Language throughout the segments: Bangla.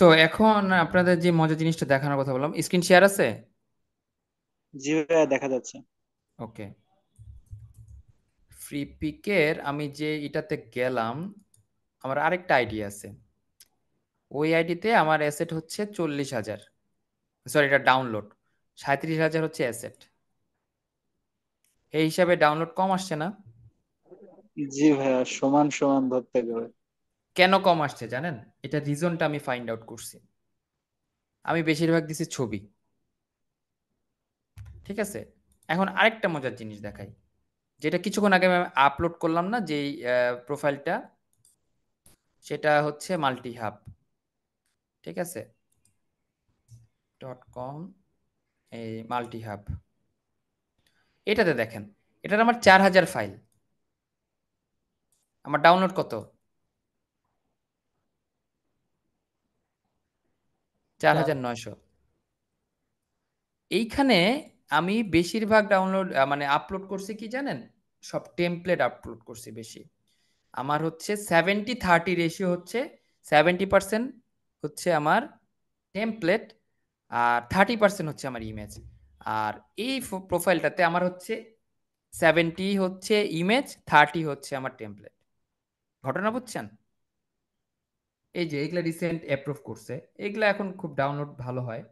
সো এখন আপনাদের যে মজার জিনিসটা দেখানোর কথা বললাম, স্ক্রিন শেয়ার আছে? জি ভাইয়া, দেখা যাচ্ছে। ওকে। ফ্রি পিকের আমি যে এটাতে গেলাম, আমার আরেকটা আইডি আছে। ওই আইডিতে আমার অ্যাসেট হচ্ছে 40,000। সরি, এটা ডাউনলোড। 37,000 হচ্ছে অ্যাসেট। এই হিসাবে ডাউনলোড কম আসছে না? জি ভাইয়া, সমান সমান ধরতে গেলে। কেন কম আসছে জানেন? এটা রিজনটা আমি ফাইন্ড আউট করছি। আমি বেশিরভাগ দিছি ছবি। ঠিক আছে। এখন আরেকটা মজার জিনিস দেখাই, যেটা কিছুক্ষণ আগে আমি আপলোড করলাম না, যেই প্রোফাইলটা, সেটা হচ্ছে মাল্টি হাব। ঠিক আছে। .com, এই মাল্টি হাব, এটাতে দেখেন, এটার আমার 4,000 ফাইল। আমার ডাউনলোড কত? 4,900। এইখানে আমি বেশিরভাগ ডাউনলোড মানে আপলোড করছি কি জানেন? সব টেমপ্লেট আপলোড করছি বেশি। আমার হচ্ছে 70-30 রেশিও হচ্ছে, 70% হচ্ছে আমার টেমপ্লেট, আর 30% হচ্ছে আমার ইমেজ। আর এই প্রোফাইলটাতে আমার হচ্ছে 70 হচ্ছে ইমেজ, 30 হচ্ছে আমার টেমপ্লেট। ঘটনা বুঝছেন? এই যে এগুলা রিসেন্ট অ্যাপ্রুভ করছে, এগুলা এখন খুব ডাউনলোড ভালো হয়।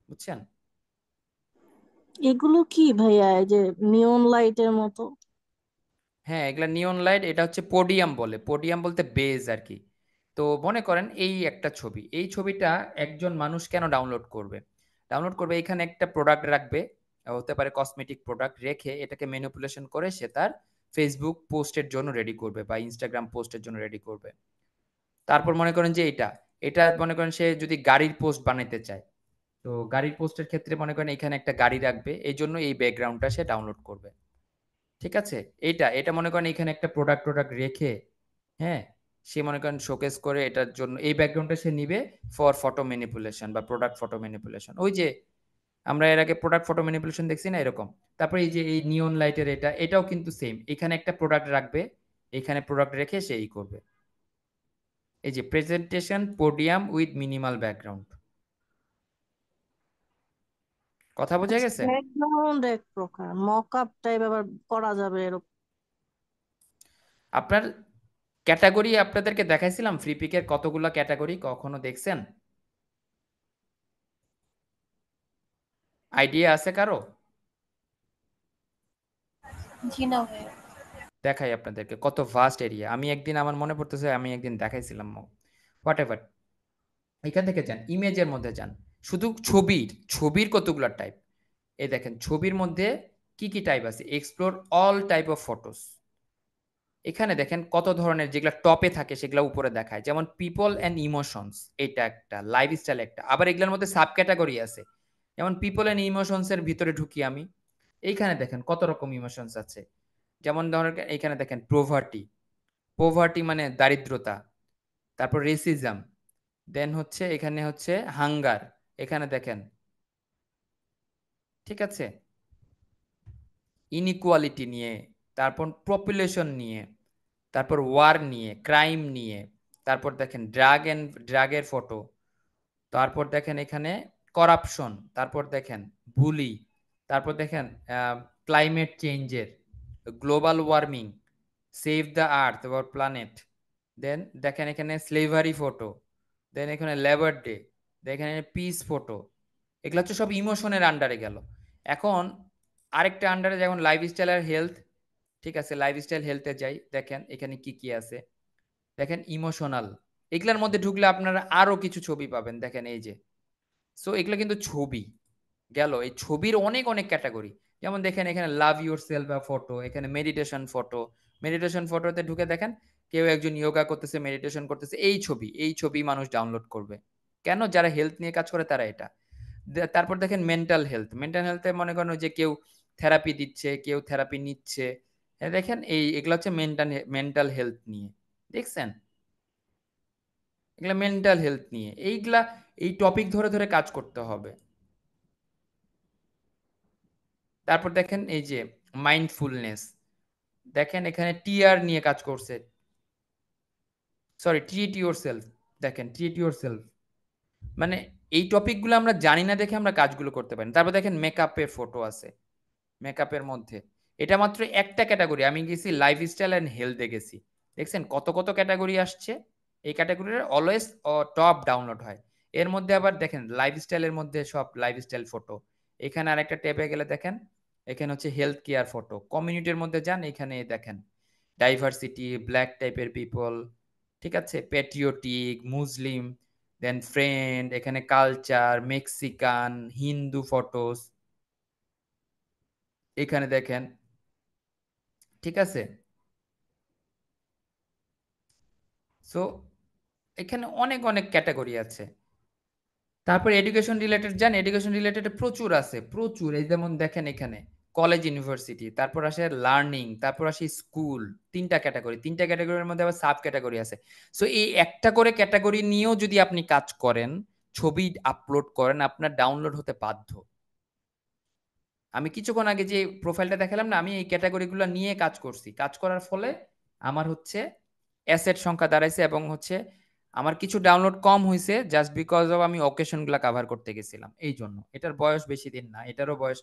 বুঝছেন? এগুলো কি ভাইয়া, এই যে নিয়ন লাইটের মতো? হ্যাঁ, এগুলা নিয়ন লাইট। এটা হচ্ছে পোডিয়াম বলে, পোডিয়াম বলতে বেজ আর কি। তো মনে করেন এই একটা ছবি, এই ছবিটা একজন মানুষ কেন ডাউনলোড করবে? ডাউনলোড করবে, এখানে একটা প্রোডাক্ট রাখবে, হতে পারে কসমেটিক প্রোডাক্ট, রেখে এটাকে ম্যানিপুলেশন করে সে তার ফেসবুক পোস্টের জন্য রেডি করবে বা ইনস্টাগ্রাম পোস্টের জন্য রেডি করবে। তারপর মনে করেন যে এটা এটা মনে করেন সে যদি গাড়ির পোস্ট বানাইতে চায়, তো গাড়ির পোস্টের ক্ষেত্রে মনে করেন এখানে একটা গাড়ি রাখবে, এই জন্য এই ব্যাকগ্রাউন্ডটা সে ডাউনলোড করবে। ঠিক আছে। এটা এটা মনে করেন এখানে একটা প্রোডাক্ট টোডাক্ট রেখে, হ্যাঁ, সে মনে করেন শোকেস করে এটার জন্য এই ব্যাকগ্রাউন্ডটা সে নিবে ফর ফটো ম্যানিপুলেশন বা প্রোডাক্ট ফটো ম্যানিপুলেশন। ওই যে আমরা এর আগে প্রোডাক্ট ফটো ম্যানিপুলেশন দেখছি না, এরকম। তারপরে এই যে এই নিয়ন লাইটের এটাও কিন্তু সেম, এখানে একটা প্রোডাক্ট রাখবে, এখানে প্রোডাক্ট রেখে সে এই করবে। এই যে presentation podium with minimal background. কথা বোঝা আচ্ছা, গেছে? ব্যাকগ্রাউন্ড এক প্রকার, মক আপ টাইপ আবার করা যাবে এরকম? আপনার ক্যাটাগরি আপনাদেরকে দেখাইছিলাম ফ্রি পিকের কতগুলো ক্যাটাগরি, কখনো দেখছেন? আইডিয়া আছে কারো? জি না ভাইয়া। দেখাই আপনাদেরকে কত ভাস্ট এরিয়া। আমি একদিন, আমার মনে পড়তেছে আমি একদিন দেখাইছিলাম। What ever. এখান থেকে যান, ইমেজের মধ্যে যান, শুধু ছবির ছবির কতগুলো টাইপ। এই দেখেন ছবির মধ্যে কি কি টাইপ আছে, explore all type of photos. এখানে দেখেন কত ধরনের, যেগুলো টপে থাকে সেগুলো উপরে দেখায়, যেমন পিপল অ্যান্ড ইমোশনস, এটা একটা লাইফস্টাইল একটা। আবার এগুলোর মধ্যে সাব ক্যাটাগরি আছে, যেমন পিপল অ্যান্ড ইমোশনস এর ভিতরে ঢুকি আমি, এইখানে দেখেন কত রকম ইমোশনস আছে। যেমন ধরেন এইখানে দেখেন পোভার্টি, পোভার্টি মানে দারিদ্রতা। তারপর রেসিজম, দেন হচ্ছে এখানে হচ্ছে হাঙ্গার, এখানে দেখেন। ঠিক আছে। ইনইকুয়ালিটি নিয়ে, তারপর পপুলেশন নিয়ে, তারপর ওয়ার নিয়ে, ক্রাইম নিয়ে, তারপর দেখেন ড্রাগের ফটো, তারপর দেখেন এখানে করাপশন, তারপর দেখেন বুলি, তারপর দেখেন ক্লাইমেট চেঞ্জের, global warming, save the earth or planet. Then দেখেন এখানে স্লেভারি ফটো, দেন এখানে লেবার ডে, দেখেন পিস ফটো। এগুলো হচ্ছে সব ইমোশনের আন্ডারে গেল। এখন আরেকটা আন্ডারে যেমন লাইফস্টাইল আর হেলথ। ঠিক আছে, লাইফস্টাইল হেলথে যাই, দেখেন এখানে কি কি আছে। দেখেন ইমোশনাল, এগুলার মধ্যে ঢুকলে আপনারা আরো কিছু ছবি পাবেন, দেখেন এই যে। সো এগুলো কিন্তু ছবি গেল, এই ছবির অনেক অনেক ক্যাটাগরি। যেমন দেখেন এখানে লাভ ইউর সেলফ ফটো, এখানে মেডিটেশন ফটো। মেডিটেশন ফটোতে ঢুকে দেখেন কেউ একজন যোগা করতেছে, মেডিটেশন করতেছে, এই ছবি মানুষ ডাউনলোড করবে। কেন? যারা হেলথ নিয়ে কাজ করে তারা এটা। তারপর দেখেন মেন্টাল হেলথ, মেন্টাল হেলথে মনে করেন যে কেউ থেরাপি দিচ্ছে, কেউ থেরাপি নিচ্ছে। দেখেন এগুলো হচ্ছে মেন্টাল হেলথ নিয়ে। দেখছেন? এগুলা মেন্টাল হেলথ নিয়ে, এইগুলা এই টপিক ধরে ধরে কাজ করতে হবে। তারপর দেখেন এই যে মাইন্ডফুলনেস, দেখেন এখানে টিআর নিয়ে কাজ করছে, সরি ট্রিট ইউর সেলফ, দেখেন ট্রিট ইউর সেলফ। মানে এই টপিকগুলো আমরা জানি না দেখে আমরা কাজগুলো করতে পারি না। তারপর দেখেন মেকআপের ফটো আছে, মেকআপের মধ্যে এটা মাত্র একটা ক্যাটাগরি। আমি গেছি লাইফস্টাইল অ্যান্ড হেলথে গেছি, দেখছেন কত কত ক্যাটাগরি আসছে। এই ক্যাটাগরির অলওয়েজ টপ ডাউনলোড হয়। এর মধ্যে আবার দেখেন লাইফস্টাইলের মধ্যে সব লাইফস্টাইল ফটো। এখানে আরেকটা ট্যাবে গেলে দেখেন এখানে হচ্ছে হেলথ কেয়ার ফটো। কমিউনিটির মধ্যে যান, এখানে দেখেন ডাইভার্সিটি, ব্ল্যাক টাইপের পিপল, ঠিক আছে, প্যাট্রিয়টিক, মুসলিম, দেন ফ্রেন্ড, এখানে কালচার, মেক্সিকান, হিন্দু ফটোস এখানে দেখেন, ঠিক আছে। সো এখানে অনেক অনেক ক্যাটাগরি আছে। তারপর এডুকেশন রিলেটেড যান, এডুকেশন রিলেটেড প্রচুর আছে, প্রচুর। এই যেমন দেখেন এখানে কলেজ, ইউনিভার্সিটি, তারপর আসে লার্নিং, তারপর আসে স্কুল। তিনটা ক্যাটাগরি, তিনটা ক্যাটাগরির মধ্যে আবার সাব ক্যাটাগরি আছে। সো এই একটা করে ক্যাটাগরি নিয়েও যদি আপনি কাজ করেন, ছবি আপলোড করেন, আপনার ডাউনলোড হতে বাধ্য। আমি কিছুক্ষণ আগে যে প্রোফাইলটা দেখালাম না, আমি এই ক্যাটাগরিগুলো নিয়ে কাজ করছি। কাজ করার ফলে আমার হচ্ছে অ্যাসেট সংখ্যা দাঁড়াইছে, এবং হচ্ছে আমার কিছু ডাউনলোড কম হয়েছে জাস্ট বিকজ অফ আমি অকেশনগুলো কাভার করতে গেছিলাম, এই জন্য। এটার বয়স বেশি দিন না, এটারও বয়স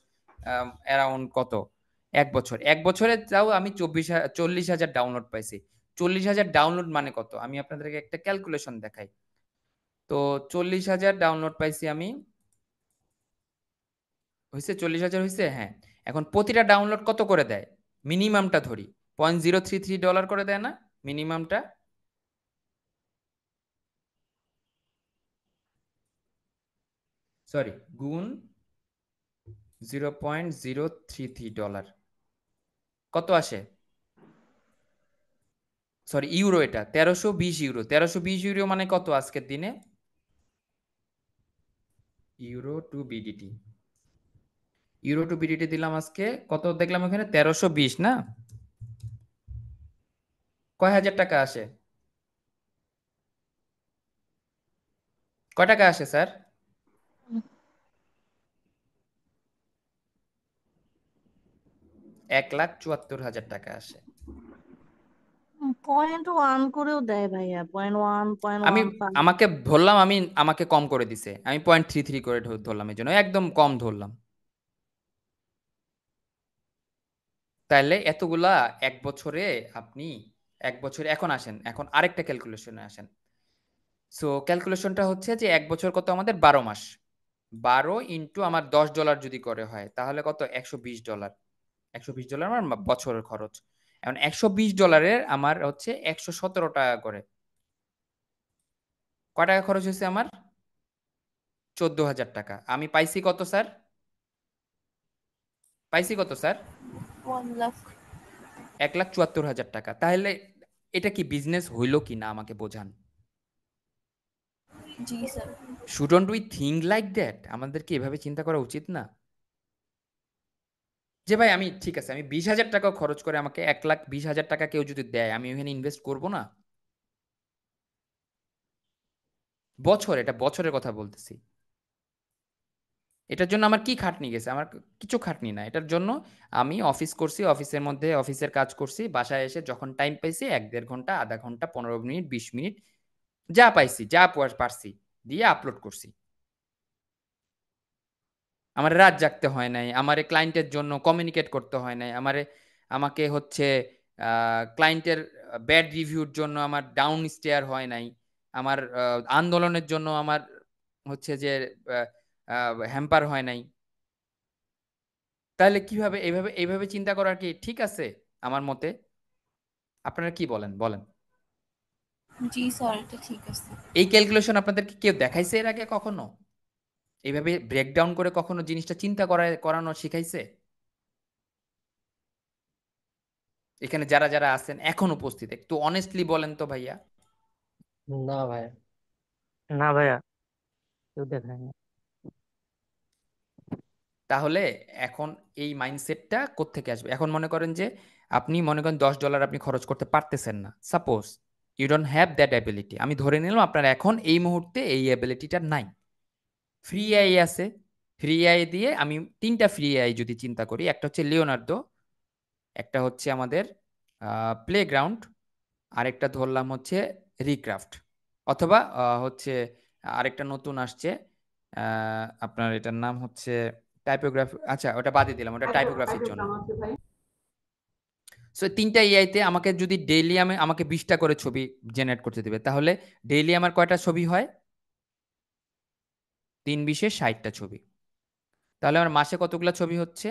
অ্যারাউন্ড কত, 1 বছর। 1 বছরে তাও আমি 40,000 ডাউনলোড পাইছি। 40,000 ডাউনলোড মানে কত, আমি আপনাদেরকে একটা ক্যালকুলেশন দেখাই। তো 40,000 ডাউনলোড পাইছি আমি, হয়েছে 40,000 হয়েছে, হ্যাঁ। এখন প্রতিটা ডাউনলোড কত করে দেয়, মিনিমামটা ধরি $0.033 করে দেয় না মিনিমামটা? সরি, গুণ $0.033 কত আসে? সরি, ইউরো, এটা 1320 ইউরো। 1320 ইউরো মানে কত আজকের দিনে? Euro two BDT, euro two BDT দিলাম আজকে কত দেখলাম এখানে, 1320 না? কয় হাজার টাকা আসে, কয় টাকা আসে স্যার? 1,74,000 টাকা আসে। 0.1 করেও দেয় ভাইয়া, 0.1, পয়েন্ট আমি ওয়ান ফাইভ আমাকে ধরলাম, আমি আমাকে কম করে দিছে, আমি 0.33 করে ধরলাম, এই জন্য একদম কম ধরলাম। তাইলে এতগুলা 1 বছরে আপনি, 1 বছরে এখন আসেন, এখন আরেকটা ক্যালকুলেশনে আসেন। সো ক্যালকুলেশনটা হচ্ছে যে 1 বছর কত আমাদের, 12 মাস। 12 ইন্টু আমার $10 যদি করে হয় তাহলে কত, $120। $120 আমার বছরের খরচ। এখন $120 আমার হচ্ছে 117 টাকা করে। কয় টাকা খরচ হয়েছে আমার? 14,000 টাকা। আমি পাইছি কত স্যার, পাইছি কত স্যার? 1 লাখ। 1,74,000 টাকা। তাহলে এটা কি বিজনেস হইলো কি না আমাকে বোঝান। জি sir. Shouldn't we think like that? আমাদের কি এভাবে চিন্তা করা উচিত না? যে ভাই আমি, ঠিক আছে, আমি 20,000 টাকা খরচ করে আমাকে 1,20,000 টাকা কেউ যদি দেয়, আমি ওখানে ইনভেস্ট করব না? বছর, এটা বছরের কথা বলতেছি। এটার জন্য আমার কি খাটনি গেছে? আমার কিছু খাটনি না এটার জন্য। আমি অফিস করছি, অফিসের মধ্যে অফিসের কাজ করছি, বাসায় এসে যখন টাইম পাইছি 1-1.5 ঘন্টা, আধা ঘন্টা, 15 মিনিট, 20 মিনিট, যা পাইছি, যা পারছি দিয়ে আপলোড করছি। আমার রাত জাগতে হয় নাই, আমার ক্লায়েন্টের জন্য কমিউনিকেট করতে হয় নাই, আমাকে হচ্ছে ক্লায়েন্টের ব্যাড রিভিউর জন্য আমার ডাউন স্টেয়ার হয় নাই, আমার আন্দোলনের জন্য আমার হচ্ছে যে হ্যাম্পার হয় নাই। তাহলে কিভাবে এইভাবে এইভাবে চিন্তা করার কি ঠিক আছে আমার মতে? আপনারা কি বলেন, বলেন। জি স্যার, এটা ঠিক আছে। এই ক্যালকুলেশন আপনাদেরকে কেউ দেখাইছে এর আগে কখনো? এইভাবে ব্রেকডাউন করে কখনো জিনিসটা চিন্তা করানো শিখাইছে? এখানে যারা যারা আছেন এখন উপস্থিত, একটু অনেস্টলি বলেন তো ভাইয়া। না ভাই, না ভাইয়া, কেউ দেখায় না। তাহলে এখন এই মাইন্ডসেটটা কোত্থেকে আসবে? এখন মনে করেন যে আপনি মনে করেন $10 আপনি খরচ করতে পারতেছেন না, suppose you don't have that ability. আমি ধরে নিলাম আপনার এখন এই মুহূর্তে এই অ্যাবিলিটিটা নাই। ফ্রি এআই আছে, ফ্রি এআই দিয়ে আমি তিনটা ফ্রি এআই যদি চিন্তা করি, একটা হচ্ছে লিওনার্দো, একটা হচ্ছে আমাদের প্লেগ্রাউন্ড, আরেকটা ধরলাম হচ্ছে রিক্রাফট, অথবা হচ্ছে আরেকটা নতুন আসছে, আপনার এটার নাম হচ্ছে টাইপোগ্রাফি। আচ্ছা, ওটা বাদই দিলাম, ওটা টাইপোগ্রাফির জন্য। সো 3টা এআইতে আমাকে যদি ডেইলি আমাকে 20টা করে ছবি জেনারেট করতে দিবে, তাহলে ডেইলি আমার কয়টা ছবি হয়? 3 20 60টা ছবি। তাহলে আমার মাসে কতগুলা ছবি হচ্ছে?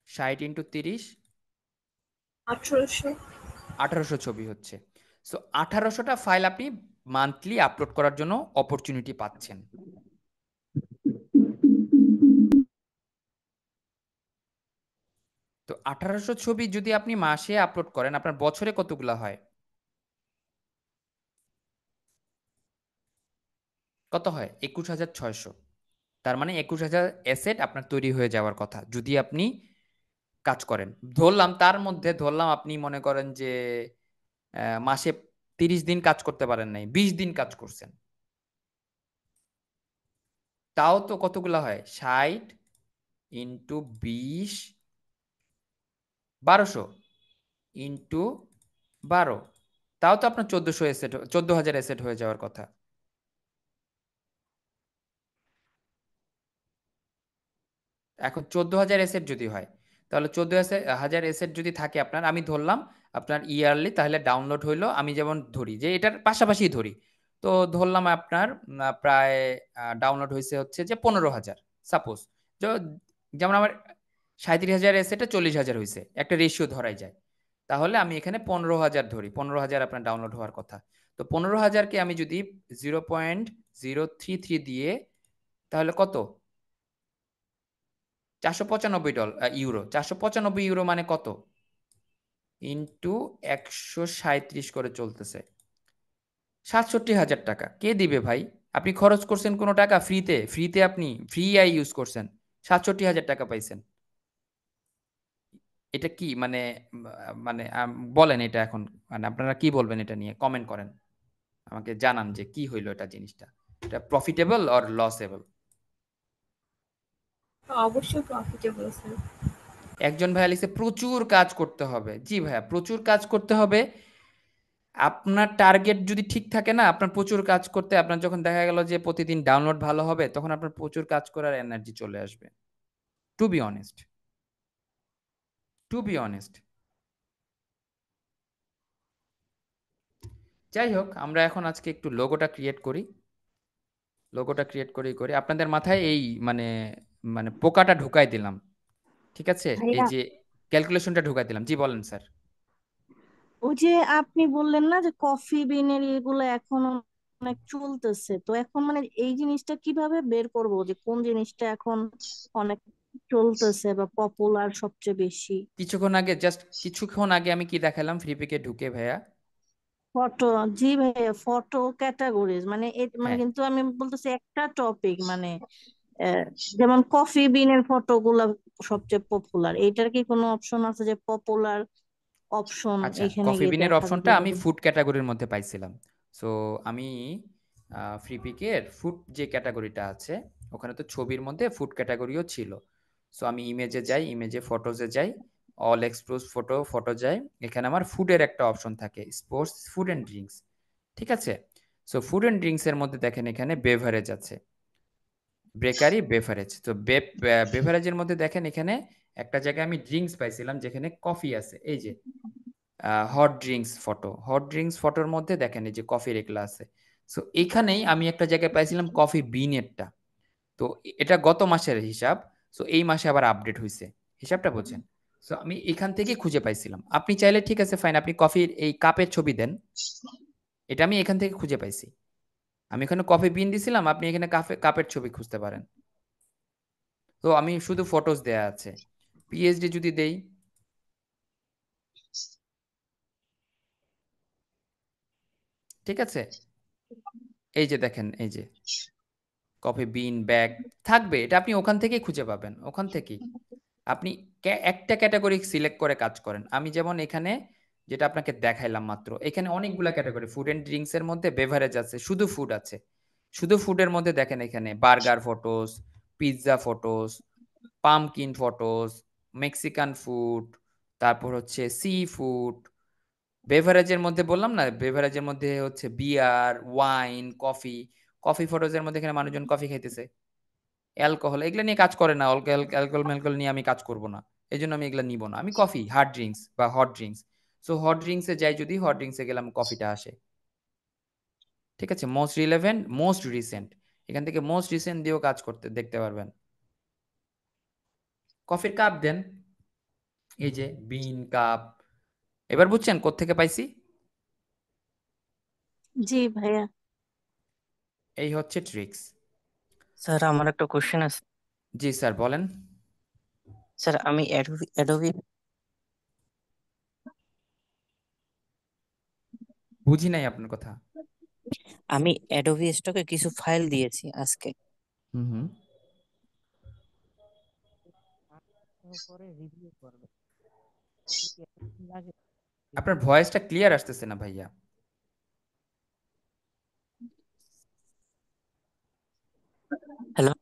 60 × 30 1800। 1800 ছবি হচ্ছে। সো 1800টা ফাইল আপনি মান্থলি আপলোড করার জন্য অপরচুনিটি পাচ্ছেন। তো 1800 ছবি যদি আপনি মাসে আপলোড করেন, আপনার বছরে কতগুলা হয়? কত হয়? 21600। তার মানে 21000 অ্যাসেট আপনার তৈরি হয়ে যাওয়ার কথা যদি আপনি কাজ করেন। ধরলাম তার মধ্যে ধরলাম আপনি মনে করেন যে মাসে 30 দিন কাজ করতে পারেন নাই, 20 দিন কাজ করছেন, তাও তো কতগুলা হয়? 60 × 20 1200 × 12, তাও তো আপনার 14,000 অ্যাসেট হয়ে যাওয়ার কথা। এখন 14,000 অ্যাসেট যদি হয়, তাহলে 14,000 অ্যাসেট যদি থাকে আপনার, আমি ধরলাম আপনার ইয়ারলি, তাহলে ডাউনলোড হইলো, আমি যেমন ধরি যে এটার পাশাপাশি ধরি, তো ধরলাম আপনার প্রায় ডাউনলোড হয়েছে হচ্ছে যে 15,000 সাপোজ। যেমন আমার 37,000 অ্যাসেটে 40,000 হয়েছে, একটা রেশিও ধরাই যায়। তাহলে আমি এখানে 15,000 ধরি, 15,000 আপনার ডাউনলোড হওয়ার কথা। তো 15,000কে আমি যদি 0.033 দিয়ে, তাহলে কত? $495 495 মানে কত? ইন্টু 137 করে চলতেছে, 67,000 টাকা। কে দিবে ভাই? আপনি খরচ করছেন কোনো টাকা? ফ্রিতে আপনি ফ্রি আই ইউজ করছেন, 67,000 টাকা পাইছেন। এটা কি মানে মানে বলেন এটা এখন, মানে আপনারা কি বলবেন এটা নিয়ে? কমেন্ট করেন, আমাকে জানান যে কি হইলো এটা, জিনিসটা এটা প্রফিটেবল অর লসেবল? অবশ্যই প্রফিটেবল স্যার। একজন ভাইয়া লিখছে প্রচুর কাজ করতে হবে। জি ভাইয়া, প্রচুর কাজ করতে হবে। আপনার টার্গেট যদি ঠিক থাকে না, আপনার প্রচুর কাজ করতে, আপনার যখন দেখা গেল যে প্রতিদিন ডাউনলোড ভালো হবে, তখন আপনার প্রচুর কাজ করার এনার্জি চলে আসবে। To be honest, to be honest. যাই হোক, আমরা এখন আজকে একটু লোগোটা ক্রিয়েট করি। করি আপনাদের মাথায় এই মানে মানে পোকাটা ঢুকাই দিলাম, ঠিক আছে? এই ভাইয়া, যে ক্যালকুলেশনটা ঢুকাই দিলাম। জি বলেন স্যার। ওই যে আপনি বললেন না যে কফি বিনের এগুলো এখন অনেক চলতেছে, তো এখন মানে এই জিনিসটা কিভাবে বের করব যে কোন জিনিসটা এখন অনেক চলতেছে বা পপুলার সবচেয়ে বেশি? কিছুক্ষণ আগে আমি কি দেখালাম ফ্রিপিকে ঢুকে ভাইয়া? ফটো। জি ভাইয়া, ফটো ক্যাটাগরিজ মানে মানে হ্যাঁ, কিন্তু আমি বলতেছি একটা টপিক মানে আহ, যেমন কফি বিনের ফটো গুলা সবচেয়ে পপুলার, এইটার কি কোনো অপশন আছে যে পপুলার অপশন আচ্ছা, এখানে কফি গিয়ে বিনের দেখা অপশনটা আমি যাবে? ফুড ক্যাটাগরির মধ্যে পাইছিলাম। সো আমি ফ্রিপিকের ফুড যে ক্যাটাগরিটা আছে, ওখানে তো ছবির মধ্যে ফুড ক্যাটাগরিও ছিল। সো আমি ইমেজে যাই, ইমেজে ফটোজে যাই, অল এক্সপোজ ফটো যাই, এখানে আমার ফুডের একটা অপশন থাকে, স্পোর্টস ফুড অ্যান্ড ড্রিঙ্কস, ঠিক আছে? সো ফুড অ্যান্ড ড্রিঙ্কস এর মধ্যে দেখেন এখানে বেভারেজ আছে, বেকারি বেভারেজ। তো বেভারেজের মধ্যে দেখেন এখানে একটা জায়গায় আমি ড্রিঙ্কস পাইছিলাম যেখানে কফি আছে, এই যে হট ড্রিঙ্কস ফটোর মধ্যে দেখেন এই যে কফির এগুলা আছে। সো এখানেই আমি একটা জায়গায় পাইছিলাম কফি বিনেরটা। তো এটা গত মাসের হিসাব। সো এই মাসে আবার আপডেট হয়েছে, হিসাবটা বোঝেন। সো আমি এখান থেকে খুঁজে পাইছিলাম। আপনি চাইলে ঠিক আছে ফাইন, আপনি কফির এই কাপের ছবি দেন, এটা আমি এখান থেকে খুঁজে পাইছি। আমি এখানে কফি বিন দিছিলাম, আপনি এখানে কাপের ছবি খুঁজতে পারেন। তো আমি শুধু ফটোজ দেয়া আছে। পিএইচডি যদি দেই, ঠিক আছে, এই যে দেখেন এই যে কফি বিন ব্যাগ থাকবে, এটা আপনি ওখান থেকেই খুঁজে পাবেন, ওখান থেকেই। আপনি একটা ক্যাটাগরি সিলেক্ট করে কাজ করেন। আমি যেমন এখানে যেটা আপনাকে দেখাইলাম মাত্র, এখানে অনেকগুলা ক্যাটাগরি, ফুড এন্ড ড্রিঙ্কস এর মধ্যে বেভারেজ আছে, শুধু ফুড আছে। শুধু ফুডের মধ্যে দেখেন এখানে burger photos, pizza photos, pumpkin photos, Mexican food, তারপর হচ্ছে সি ফুড, বেভারেজের মধ্যে বললাম না, বেভারেজের মধ্যে হচ্ছে বিয়ার, ওয়াইন, কফি। কফি ফটোজের মধ্যে এখানে মানুষজন কফি খাইতেছে। অ্যালকোহল এগুলো নিয়ে কাজ করে না, অ্যালকোহল ম্যালকোহল নিয়ে আমি কাজ করব না, এই জন্য আমি এগুলো নিব না। আমি কফি, হার্ড ড্রিঙ্কস বা হট ড্রিঙ্কস। সো হট ড্রিঙ্কসে যাই, যদি হট ড্রিঙ্কসে গেলাম কফিটা আসে। ঠিক আছে, মোস্ট রিলেভেন্ট, মোস্ট রিসেন্ট, এখান থেকে মোস্ট রিসেন্ট দিয়েও কাজ করতে দেখতে পারবেন। কফির কাপ দেন, এই যে বিন কাপ। এবার বুঝছেন কোত্থেকে পাইছি? জি ভাইয়া। এই হচ্ছে ট্রিক্স। স্যার আমার একটা কোশ্চেন আছে। জি স্যার বলেন। স্যার আমি অ্যাডোবি বুঝি নাই আপনার কথা। আমি অ্যাডোবি স্টকে কিছু ফাইল দিয়েছি আজকে। হুম হুম। পরে রিভিউ করবে, কি এতদিন লাগে? আপনার ভয়েসটা ক্লিয়ার আসতেছে না ভাইয়া। হ্যালো,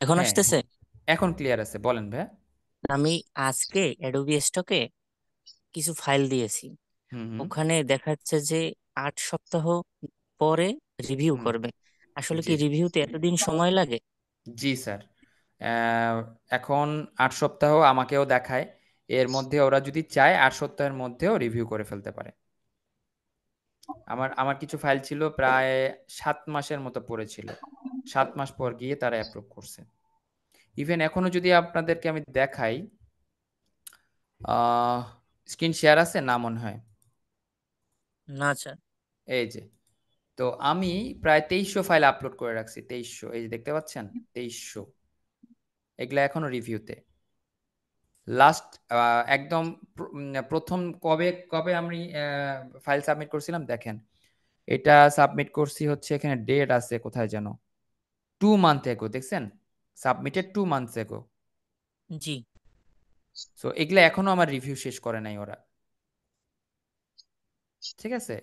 এখন হ্যাঁ আসতেছে? এখন ক্লিয়ার আছে, বলেন ভাইয়া। আমি আজকে অ্যাডোবি স্টকে কিছু ফাইল দিয়েছি, হুম হুম। ওখানে দেখাচ্ছে যে 8 সপ্তাহ পরে রিভিউ হুম। করবে। আসলে জি কি রিভিউতে এতদিন সময় লাগে? জি স্যার। এখন 8 সপ্তাহ আমাকেও দেখায়, এর মধ্যে ওরা যদি চায় 8 সপ্তাহের মধ্যেও রিভিউ করে ফেলতে পারে। আমার আমার কিছু ফাইল ছিল প্রায় 7 মাসের মতো পড়েছিল, 7 মাস পর গিয়ে তারা অ্যাপ্রুভ করছে। ইভেন এখনো যদি আপনাদেরকে আমি দেখাই, স্ক্রিন শেয়ার আছে না মনে হয়? না স্যার। এই যে, তো আমি প্রায় 2300 ফাইল আপলোড করে রাখছি, 2300, এই যে দেখতে পাচ্ছেন 2300, এগুলা এখনো রিভিউতে। লাস্ট একদম প্রথম কবে কবে আমি ফাইল সাবমিট করছিলাম দেখেন, এটা সাবমিট করছি হচ্ছে, এখানে ডেট আছে কোথায় যেন, 2 মান্থ এগো, দেখছেন? সাবমিটেড 2 মান্থস এগো। জি। সো এগুলা এখনো আমার রিভিউ শেষ করে নাই ওরা। ঠিক আছে,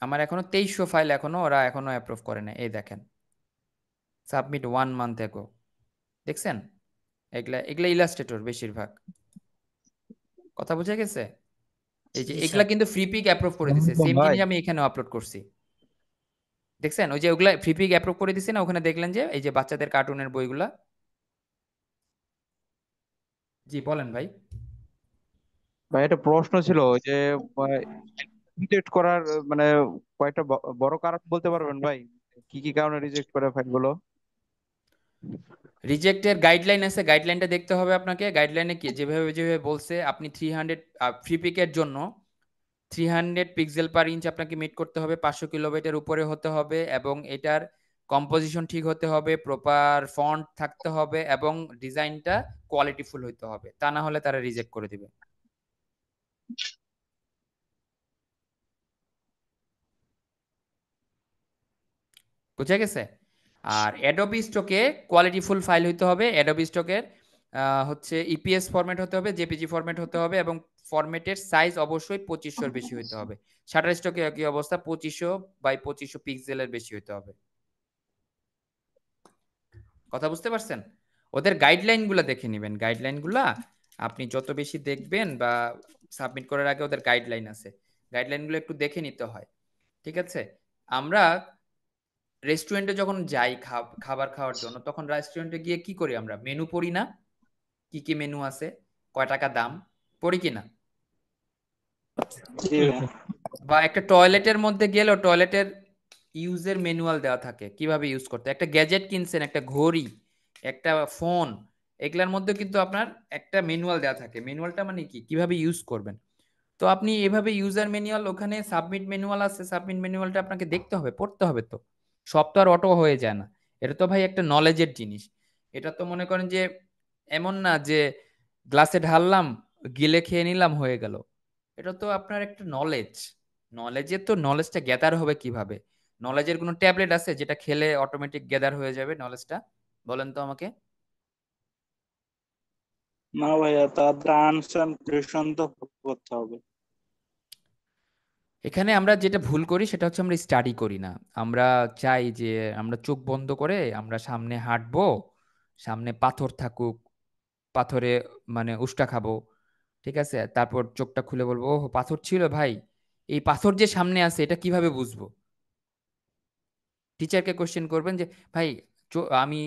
আমার এখনো 2300 ফাইল এখনো ওরা এখনো অ্যাপ্রুভ করে নাই, এই দেখেন সাবমিট 1 মান্থ এগো, দেখছেন? এগুলা এগুলা ইলাস্ট্রেটর বেশিরভাগ। কথা বুঝে গেছে? এই যে জি এগুলা স্যার। কিন্তু ফ্রি পিক অ্যাপ্রুভ করে দিছে, সেম ভাই জিনিস আমি এখানে আপলোড করছি। দেখছেন ওই যে ওগুলা ফ্রি পিক অ্যাপ্রুভ করে দিছে না, ওখানে দেখলেন যে এই যে বাচ্চাদের কার্টুনের বইগুলা। জি বলেন ভাই। ভাই একটা প্রশ্ন ছিল ওই যে রিজেক্ট করার মানে কয়েকটা বড় কারণ বলতে পারবেন ভাই? কি কি কারণে রিজেক্ট করে ফাইলগুলো? রিজেক্টের গাইডলাইন আছে, গাইডলাইনটা দেখতে হবে আপনাকে। গাইডলাইনে কি যেভাবে যেভাবে বলছে, আপনি 300 ফ্রি পিকের জন্য 300 পিক্সেল পার ইঞ্চ আপনাকে মিট করতে হবে, 500 কিলোবাইটের উপরে হতে হবে, এবং এটার কম্পোজিশন ঠিক হতে হবে, প্রপার ফন্ট থাকতে হবে, এবং ডিজাইনটা কোয়ালিটিফুল হইতে হবে, তা না হলে তারা রিজেক্ট করে দিবে। বুঝা গেছে? আর অ্যাডোবি স্টকে কোয়ালিটিফুল ফাইল হইতে হবে। অ্যাডোবি স্টকের হচ্ছে ইপিএস ফরম্যাট হতে হবে, জেপিজি ফরম্যাট হতে হবে, এবং ফরম্যাটের সাইজ অবশ্যই 2500-র বেশি হইতে হবে। শাটার স্টকে একই অবস্থা, 2500 বাই 2500 পিক্সেলের বেশি হইতে হবে। কথা বুঝতে পারছেন? ওদের গাইডলাইন গুলা দেখে নেবেন, গাইডলাইন গুলা আপনি যত বেশি দেখবেন বা সাবমিট করার আগে ওদের গাইডলাইন আছে, গাইডলাইন গুলো একটু দেখে নিতে হয়। ঠিক আছে, আমরা রেস্টুরেন্টে যখন যাই খাবার খাওয়ার জন্য, তখন রেস্টুরেন্টে গিয়ে কি করি, আমরা মেনু পড়ি না? কি কি মেনু আছে, কয় টাকা দাম, পড়ি কিনা? জি ভাইয়া। বা একটা টয়লেটের মধ্যে গেলেও টয়লেটের ইউজের ম্যানুয়াল দেওয়া থাকে, কিভাবে ইউজ করতে। একটা গ্যাজেট কিনছেন, একটা ঘড়ি, একটা ফোন, এগুলার মধ্যে কিন্তু আপনার একটা ম্যানুয়াল দেওয়া থাকে। ম্যানুয়ালটা মানে কি, কিভাবে ইউজ করবেন। তো আপনি এভাবে ইউজার ম্যানুয়াল, ওখানে সাবমিট ম্যানুয়াল আছে, সাবমিট ম্যানুয়ালটা আপনাকে দেখতে হবে, পড়তে হবে। তো সব তো আর অটো হয়ে যায় না। এটা তো ভাই একটা নলেজের জিনিস। এটা তো মনে করেন যে এমন না যে গ্লাসে ঢাললাম, গিলে খেয়ে নিলাম, হয়ে গেল। এটা তো আপনার একটা নলেজ। নলেজের তো নলেজটা গ্যাদার হবে কিভাবে? নলেজের কোনো ট্যাবলেট আছে যেটা খেলে অটোমেটিক গ্যাদার হয়ে যাবে নলেজটা? বলেন তো আমাকে। না ভাইয়া, তার ট্রান্সলেশন তো করতে হবে। এখানে আমরা যেটা ভুল করি সেটা হচ্ছে আমরা স্টাডি করি না। আমরা চাই যে আমরা চোখ বন্ধ করে আমরা সামনে হাঁটবো, সামনে পাথর থাকুক, পাথরে মানে উষ্টা খাবো। ঠিক আছে, তারপর চোখটা খুলে বলবো, ও পাথর ছিল ভাই, এই পাথর যে সামনে আছে এটা কিভাবে বুঝবো? টিচারকে কোশ্চেন করবেন যে ভাই আমি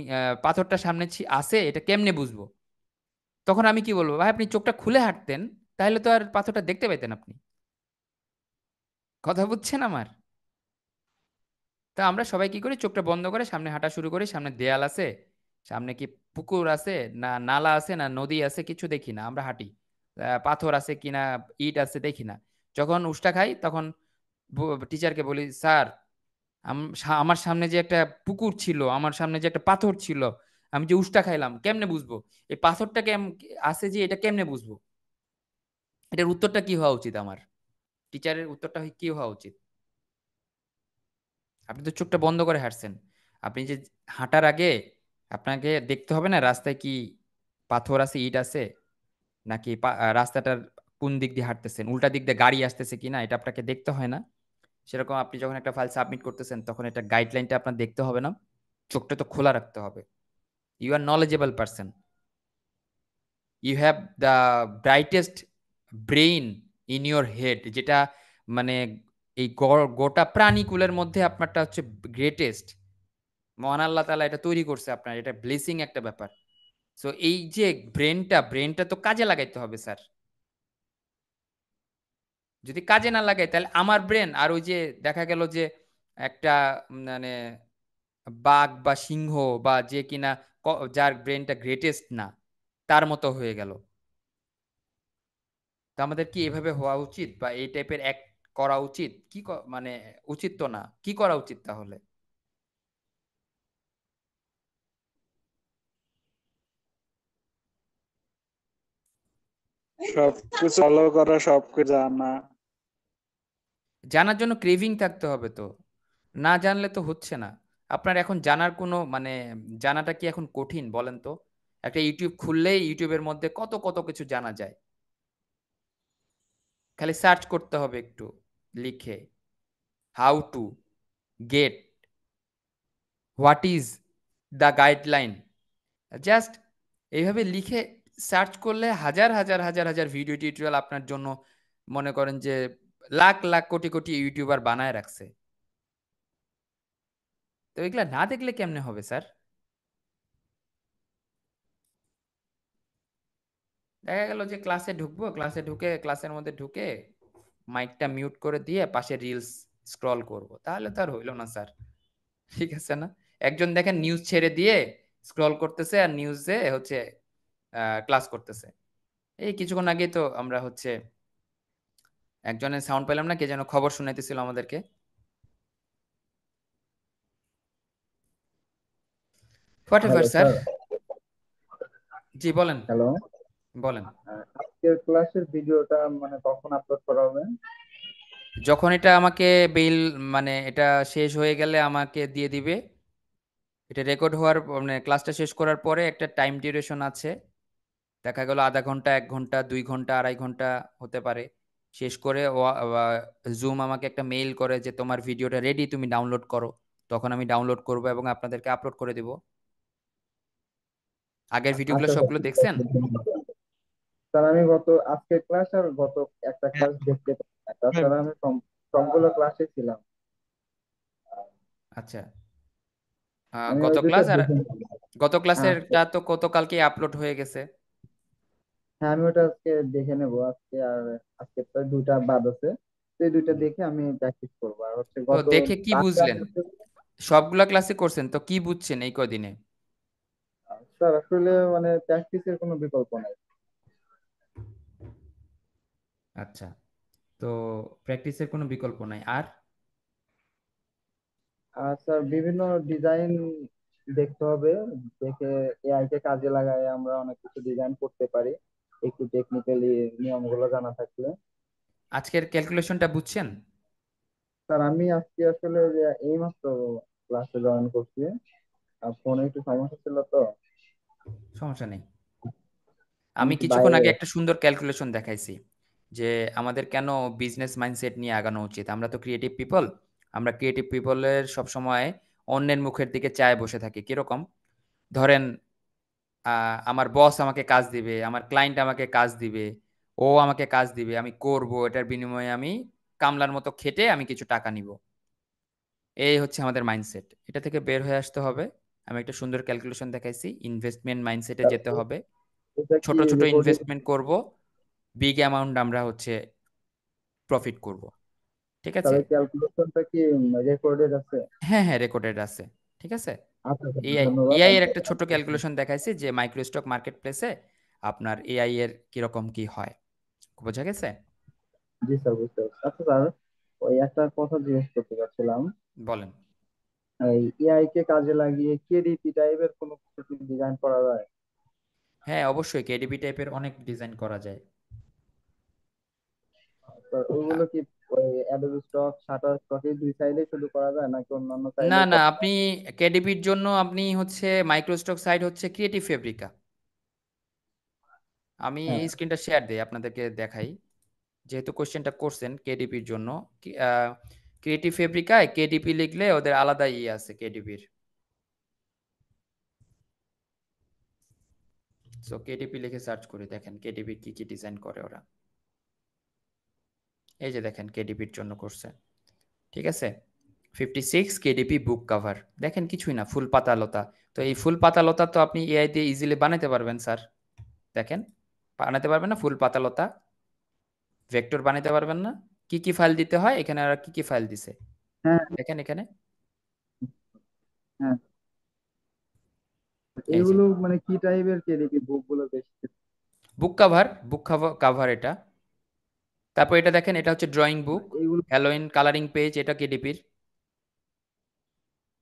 পাথরটা সামনে আছে এটা কেমনে বুঝবো? তখন আমি কি বলবো, ভাই আপনি চোখটা খুলে হাঁটতেন তাহলে তো আর পাথরটা দেখতে পেতেন আপনি। কথা বুঝছেন আমার? তা আমরা সবাই কি করি, চোখটা বন্ধ করে সামনে হাঁটা শুরু করি, সামনে দেয়াল আছে, সামনে কি পুকুর আছে না নালা আছে না নদী আছে কিছু দেখি না, আমরা হাঁটি। পাথর আছে কিনা ইট আছে দেখি না। যখন উষ্টা খাই তখন টিচারকে বলি, স্যার আমার সামনে যে একটা পুকুর ছিল, আমার সামনে যে একটা পাথর ছিল, আমি যে উষ্টা খাইলাম কেমনে বুঝবো? এই পাথরটা আছে যে এটা কেমনে বুঝবো? এটার উত্তরটা কি হওয়া উচিত আমার? টিচারের উত্তরটা কি হওয়া উচিত? আপনি তো চোখটা বন্ধ করে হাঁটছেন। আপনি যে হাঁটার আগে আপনাকে দেখতে হবে না রাস্তায় কি পাথর আছে ইট আছে, নাকি রাস্তাটার কোন দিক দিয়ে হাঁটতেছেন, উল্টা দিক দিয়ে গাড়ি আসতেছে কিনা, এটা আপনাকে দেখতে হয় না? সেরকম আপনি যখন একটা ফাইল সাবমিট করতেছেন তখন এটা গাইডলাইনটা আপনার দেখতে হবে না? চোখটা তো খোলা রাখতে হবে। You are knowledgeable person, you have the brightest brain in your head, যেটা মানে এই গোটা প্রাণীকুলের মধ্যে আপনারটা হচ্ছে গ্রেটেস্ট। মহান আল্লাহ তাআলা এটা তৈরি করছে আপনার, এটা ব্লেসিং একটা ব্যাপার। সো এই যে ব্রেনটা তো কাজে লাগাইতে হবে স্যার। যদি কাজে না লাগাই তাহলে আমার ব্রেন আর ওই যে দেখা গেল যে একটা মানে বাঘ বা সিংহ বা যে কিনা যার ব্রেনটা গ্রেটেস্ট না তার মতো হয়ে গেল। তো আমাদের কি এভাবে হওয়া উচিত বা এই টাইপের এক করা উচিত কি মানে উচিত তো না, কি করা উচিত তাহলে? সবকিছু ফলো করা, সবকিছু জানা। জানার জন্য ক্রেভিং থাকতে হবে তো, না জানলে তো হচ্ছে না। আপনার এখন জানার কোনো মানে জানাটা কি এখন কঠিন বলেন তো? একটা ইউটিউব খুললেই ইউটিউবের মধ্যে কত কত কিছু জানা যায়, খালি সার্চ করতে হবে একটু লিখে, how to get, what is the guideline, just এইভাবে লিখে সার্চ করলে হাজার হাজার হাজার হাজার ভিডিও টিউটোরিয়াল আপনার জন্য মনে করেন যে লাখ লাখ কোটি কোটি ইউটিউবার বানায় রাখছে। তো এগুলা না দেখলে কেমনে হবে স্যার? দেখা গেল যে ক্লাসে ঢুকবো, ক্লাসে ঢুকে ক্লাসের মধ্যে ঢুকে মাইকটা মিউট করে দিয়ে পাশে রিলস স্ক্রল করব, তাহলে তো আর হইলো না স্যার। ঠিক আছে না? একজন দেখেন নিউজ ছেড়ে দিয়ে স্ক্রল করতেছে আর নিউজে হচ্ছে ক্লাস করতেছে। এই কিছুক্ষণ আগেই তো আমরা হচ্ছে একজনের সাউন্ড পেলাম না, কে যেন খবর শুনাইতেছিল আমাদেরকে। Whatever hello sir. Sir. জি বলেন। হ্যালো। বলেন। আজকের ক্লাসের ভিডিওটা মানে কখন আপলোড করা হবে? যখন এটা আমাকে বেল মানে এটা শেষ হয়ে গেলে আমাকে দিয়ে দিবে। এটা রেকর্ড হওয়ার মানে ক্লাসটা শেষ করার পরে একটা টাইম ডিউরেশন আছে, দেখা গেল আধা ঘন্টা 1 ঘন্টা 2 ঘন্টা 2.5 ঘন্টা হতে পারে। শেষ করে জুম আমাকে একটা মেইল করে যে তোমার ভিডিওটা রেডি, তুমি ডাউনলোড করো। তখন আমি ডাউনলোড করব এবং আপনাদেরকে আপলোড করে দেব। আগের ভিডিওগুলো আচ্ছা স্যার। সবগুলো দেখছেন? স্যার আমি আজকের ক্লাস আর গত একটা ক্লাস দেখতে পাই না। তাছাড়া আমি সবগুলো ক্লাসে ছিলাম। আচ্ছা। আমি গত ওই দুইটা ক্লাস আর দেখে নিলাম। গত আচ্ছা। ক্লাসেরটা তো গতকালকে আপলোড হয়ে গেছে। হ্যাঁ আমি ওটা আজকে দেখে নেব আজকে, আর আজকে তো দুইটা বাদ আছে, তো এই দুইটা দেখে আমি প্র্যাকটিস করবো। আর হচ্ছে তো গত দেখে কি কালকে বুঝলেন? সবগুলা ক্লাসে করছেন তো কি বুঝছেন এই কদিনে? স্যার আসলে মানে প্র্যাকটিসের কোনো বিকল্প নাই। আচ্ছা, তো প্র্যাকটিসের কোনো বিকল্প নাই আর? আর স্যার বিভিন্ন ডিজাইন দেখতে হবে, দেখে এআই কে কাজে লাগায় আমরা অনেক কিছু ডিজাইন করতে পারি, একটু টেকনিক্যালি নিয়মগুলো জানা থাকলে। আজকের ক্যালকুলেশনটা বুঝছেন? স্যার আমি আজকে আসলে যে এইমাত্র ক্লাসে জয়েন করছি, আর ফোনে একটু সমস্যা ছিল তো, সমস্যা নেই। আমি আমি একটু কিছুক্ষণ বাইরে। আগে একটা সুন্দর ক্যালকুলেশন দেখাইছি যে আমাদের কেন বিজনেস মাইন্ডসেট নিয়ে আগানো উচিত। আমরা তো ক্রিয়েটিভ পিপল, আমরা ক্রিয়েটিভ পিপলের সবসময় অন্যের মুখের দিকে চায় বসে থাকি। কিরকম? ধরেন আমার বস আমাকে কাজ দিবে, আমার ক্লায়েন্ট আমাকে কাজ দিবে, ও আমাকে কাজ দিবে, আমি করব, এটার বিনিময়ে আমি কামলার মতো খেটে আমি কিছু টাকা নিব। এই হচ্ছে আমাদের মাইন্ডসেট। এটা থেকে বের হয়ে আসতে হবে। আমি একটা সুন্দর ক্যালকুলেশন দেখাইছি, ইনভেস্টমেন্ট মাইন্ডসেটে যেতে তারপর হবে। এটা কি ছোট ছোট রেকর্ডেড? ইনভেস্টমেন্ট করব, বিগ অ্যামাউন্ট আমরা হচ্ছে প্রফিট করব। ঠিক আছে? তাহলে ক্যালকুলেশনটা কি রেকর্ডেড আছে? হ্যাঁ হ্যাঁ, রেকর্ডেড আছে। ঠিক আছে? আচ্ছা আচ্ছা, এআই ধন্যবাদ। এআই আমি এর একটা ছোট ক্যালকুলেশন দেখাইছি যে মাইক্রো স্টক মার্কেট প্লেসে আপনার এআই এর কিরকম কি হয়। বোঝা গেছে? জি স্যার, বুঝতে পারছি। আচ্ছা স্যার, ওই একটা কথা জিজ্ঞেস করতে চাচ্ছিলাম, বলেন। এই এআই কে কাজে লাগিয়ে কেডিপি টাইপের কোনো কিছু ডিজাইন করা যায়? হ্যাঁ অবশ্যই, কেডিবি টাইপের অনেক ডিজাইন করা যায়। তো ওগুলো কি ওই অ্যাডোবি স্টক, শাটার স্টকে দুই সাইডে শুধু করা যায় নাকি অন্যান্য না সাইডে না, করা আপনি কেডিবির জন্য আপনি হচ্ছে মাইক্রোস্টক সাইট হচ্ছে ক্রিয়েটিভ ফেব্রিকা। আমি হ্যাঁ এই স্ক্রিনটা শেয়ার দেই, আপনাদেরকে দেখাই। যেহেতু কোশ্চেনটা করছেন কেডিপির জন্য, ক্রিয়েটিভ ফেব্রিকায় কেডিপি লিখলে ওদের আলাদা ইয়ে আছে কেডিপির। সো কেডিপি লিখে সার্চ করে দেখেন কেডিপি কি কি ডিজাইন করে ওরা। এই যে দেখেন কেডিপির জন্য করছে। ঠিক আছে? 56 কেডিপি বুক কভার, দেখেন কিছুই না, ফুল পাতা লতা। তো এই ফুল পাতা লতা তো আপনি এআই দিয়ে ইজিলি বানাতে পারবেন স্যার। দেখেন, বানাতে পারবেন না ফুল পাতা লতা? ভেক্টর বানাতে পারবেন না? কি কি ফাইল দিতে হয় এখানে, আর কি কি ফাইল দিছে হ্যাঁ দেখেন এখানে। হ্যাঁ। এই যে এগুলো মানে কি টাইপের কেডিপি বুক গুলো বেশি? বুক কভার, বুক কভার এটা। তারপর এটা দেখেন, এটা হচ্ছে ড্রয়িং বুক, এইগুলো হ্যালোইন কালারিং পেজ, এটা কেডিপির।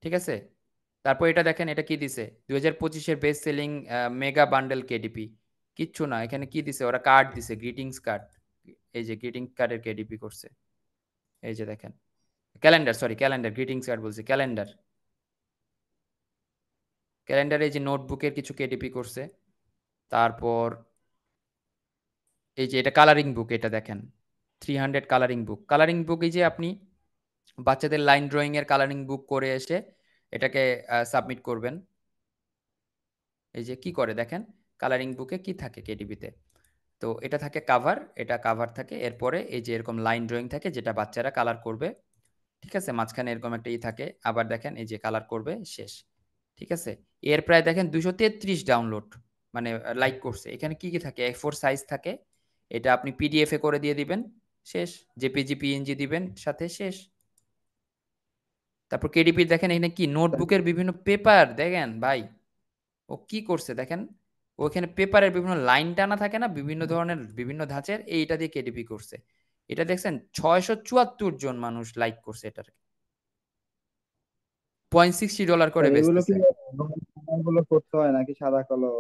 ঠিক আছে? তারপর এটা দেখেন, এটা কি দিছে, 2025-এর best selling mega bundle KDP. কিচ্ছু না, এখানে কি দিছে, ওরা কার্ড দিছে, গ্রিটিংস কার্ড। এই যে গ্রিটিং কার্ডের কেডিপি করছে। এই যে দেখেন, calendar, sorry calendar, greetings card বলছি, ক্যালেন্ডার। ক্যালেন্ডারে এই যে নোটবুকের কিছু কেডিপি করছে। তারপর এই যে এটা কালারিং বুক, এটা দেখেন 300 কালারিং বুক। কালারিং বুক এই যে আপনি বাচ্চাদের লাইন ড্রয়িং এর কালারিং বুক করে এসে এটাকে সাবমিট করবেন। এই যে কি করে দেখেন, কালারিং বুকে কি থাকে কেডিবিতে। তো এটা থাকে কাভার, এটা কাভার থাকে, এরপরে এই যে এরকম লাইন ড্রয়িং থাকে যেটা বাচ্চারা কালার করবে। ঠিক আছে? মাঝখানে এরকম একটা থাকে, আবার দেখেন এই যে কালার করবে, শেষ। ঠিক আছে? এর প্রায় দেখেন 233 ডাউনলোড, মানে লাইক করছে। এখানে কি কি থাকে, A4 সাইজ থাকে, এটা আপনি পিডিএফ এ করে দিয়ে দিবেন, শেষ। জেপিজি পিএনজি দিবেন সাথে, শেষ। তারপর কেডিপি দেখেন এখানে কি নোটবুকের বিভিন্ন পেপার দেখেন ভাই, ও কি করছে দেখেন, ওখানে পেপারের বিভিন্ন লাইন টানা থাকে না, বিভিন্ন ধরনের বিভিন্ন ধাঁচের, এইটা দিয়ে কেডিপি করছে। এটা দেখছেন 674 জন মানুষ লাইক করছে এটার, $0.60 করে স্যার এগুলো কি বেচতেছে। গুলো করতে হয় নাকি সাদা কালো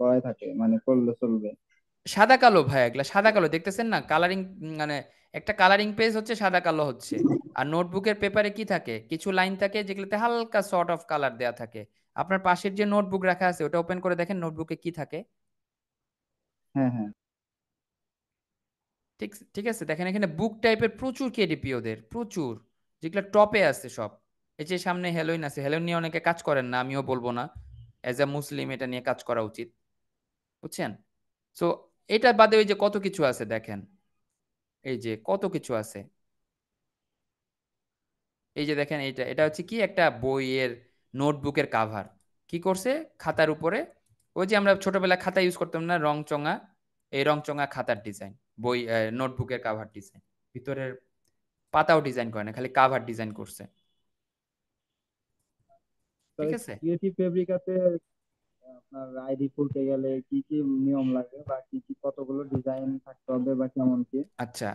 করাই থাকে, মানে করলে চলবে? সাদা কালো ভাই, এগুলা সাদা কালো দেখতেছেন না, কালারিং, মানে একটা কালারিং পেজ হচ্ছে সাদা কালো হচ্ছে। আর নোটবুকের পেপারে কি থাকে, কিছু লাইন থাকে যেগুলোতে হালকা শর্ট অফ কালার দেয়া থাকে। আপনার পাশের যে নোটবুক রাখা আছে ওটা ওপেন করে দেখেন নোটবুকে কি থাকে। হ্যাঁ হ্যাঁ। ঠিক ঠিক আছে, দেখেন এখানে বুক টাইপের প্রচুর কেডিপি ওদের, প্রচুর, যেগুলো টপে আছে সব। এই যে সামনে হেলোইন আছে, হেলোইন নিয়ে অনেকে কাজ করেন না, আমিও বলবো না, এজ এ মুসলিম এটা নিয়ে কাজ করা উচিত, বুঝছেন? সো এটা বাদে ওই যে কত কিছু আছে দেখেন, এই যে কত কিছু আছে। এই যে দেখেন, এটা এটা হচ্ছে কি একটা বইয়ের নোটবুকের কাভার। কি করছে, খাতার উপরে ওই যে আমরা ছোটবেলায় খাতা ইউজ করতাম না, রং চঙা, এই রং চঙা খাতার ডিজাইন, বই নোটবুকের কাভার ডিজাইন। ভিতরের পাতাও ডিজাইন করে না, খালি কাভার ডিজাইন করছে। ঠিক তাহলে আছে? ক্রিয়েটিভ ফেব্রিকাতে আপনার আইডি খুলতে গেলে কি কি নিয়ম লাগে, বা কি কি কতগুলো ডিজাইন থাকতে হবে, বা কেমন কি? আচ্ছা,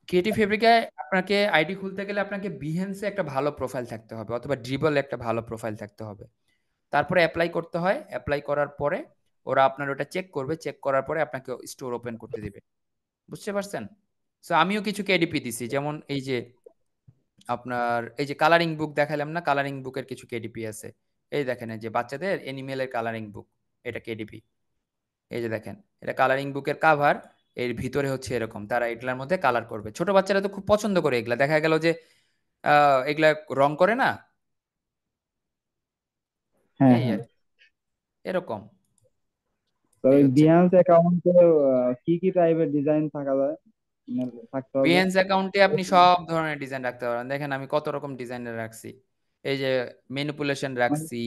ক্রিয়েটিভ ফেব্রিকে আপনাকে আইডি খুলতে গেলে আপনাকে বিহেন্সে একটা ভালো প্রোফাইল থাকতে হবে, অথবা ড্রিবলে একটা ভালো প্রোফাইল থাকতে হবে। তারপরে অ্যাপ্লাই করতে হয়, অ্যাপ্লাই করার পরে ওরা আপনার ওটা চেক করবে, চেক করার পরে আপনাকে স্টোর ওপেন করতে দিবে। বুঝতে পারছেন? সো আমিও কিছু কেডিপি দিছি, যেমন এই যে আপনার এই যে কালারিং বুক দেখালাম না, কালারিং বুকের কিছু কেডিপি আছে। এই দেখেন, এই যে বাচ্চাদের এনিমেলের কালারিং বুক, এটা কেডিপি। এই যে দেখেন, এটা কালারিং বুকের কাভার, এর ভিতরে হচ্ছে এরকম, তারা এগুলার মধ্যে কালার করবে। ছোট বাচ্চারা তো খুব পছন্দ করে এগুলা, দেখা গেল যে এগুলা রং করে না, হ্যাঁ এই হ্যাঁ। আর কি, এরকম। তো এই ওই হচ্ছে, বিহান্স অ্যাকাউন্টে কি কি টাইপের ডিজাইন থাকা যায়? থাকতে হবে। বিহেন্স অ্যাকাউন্টে আপনি সব ধরনের ডিজাইন রাখতে পারেন। দেখেন আমি কত রকম ডিজাইনের রাখছি। এই যে ম্যানিপুলেশন মানে রাখছি,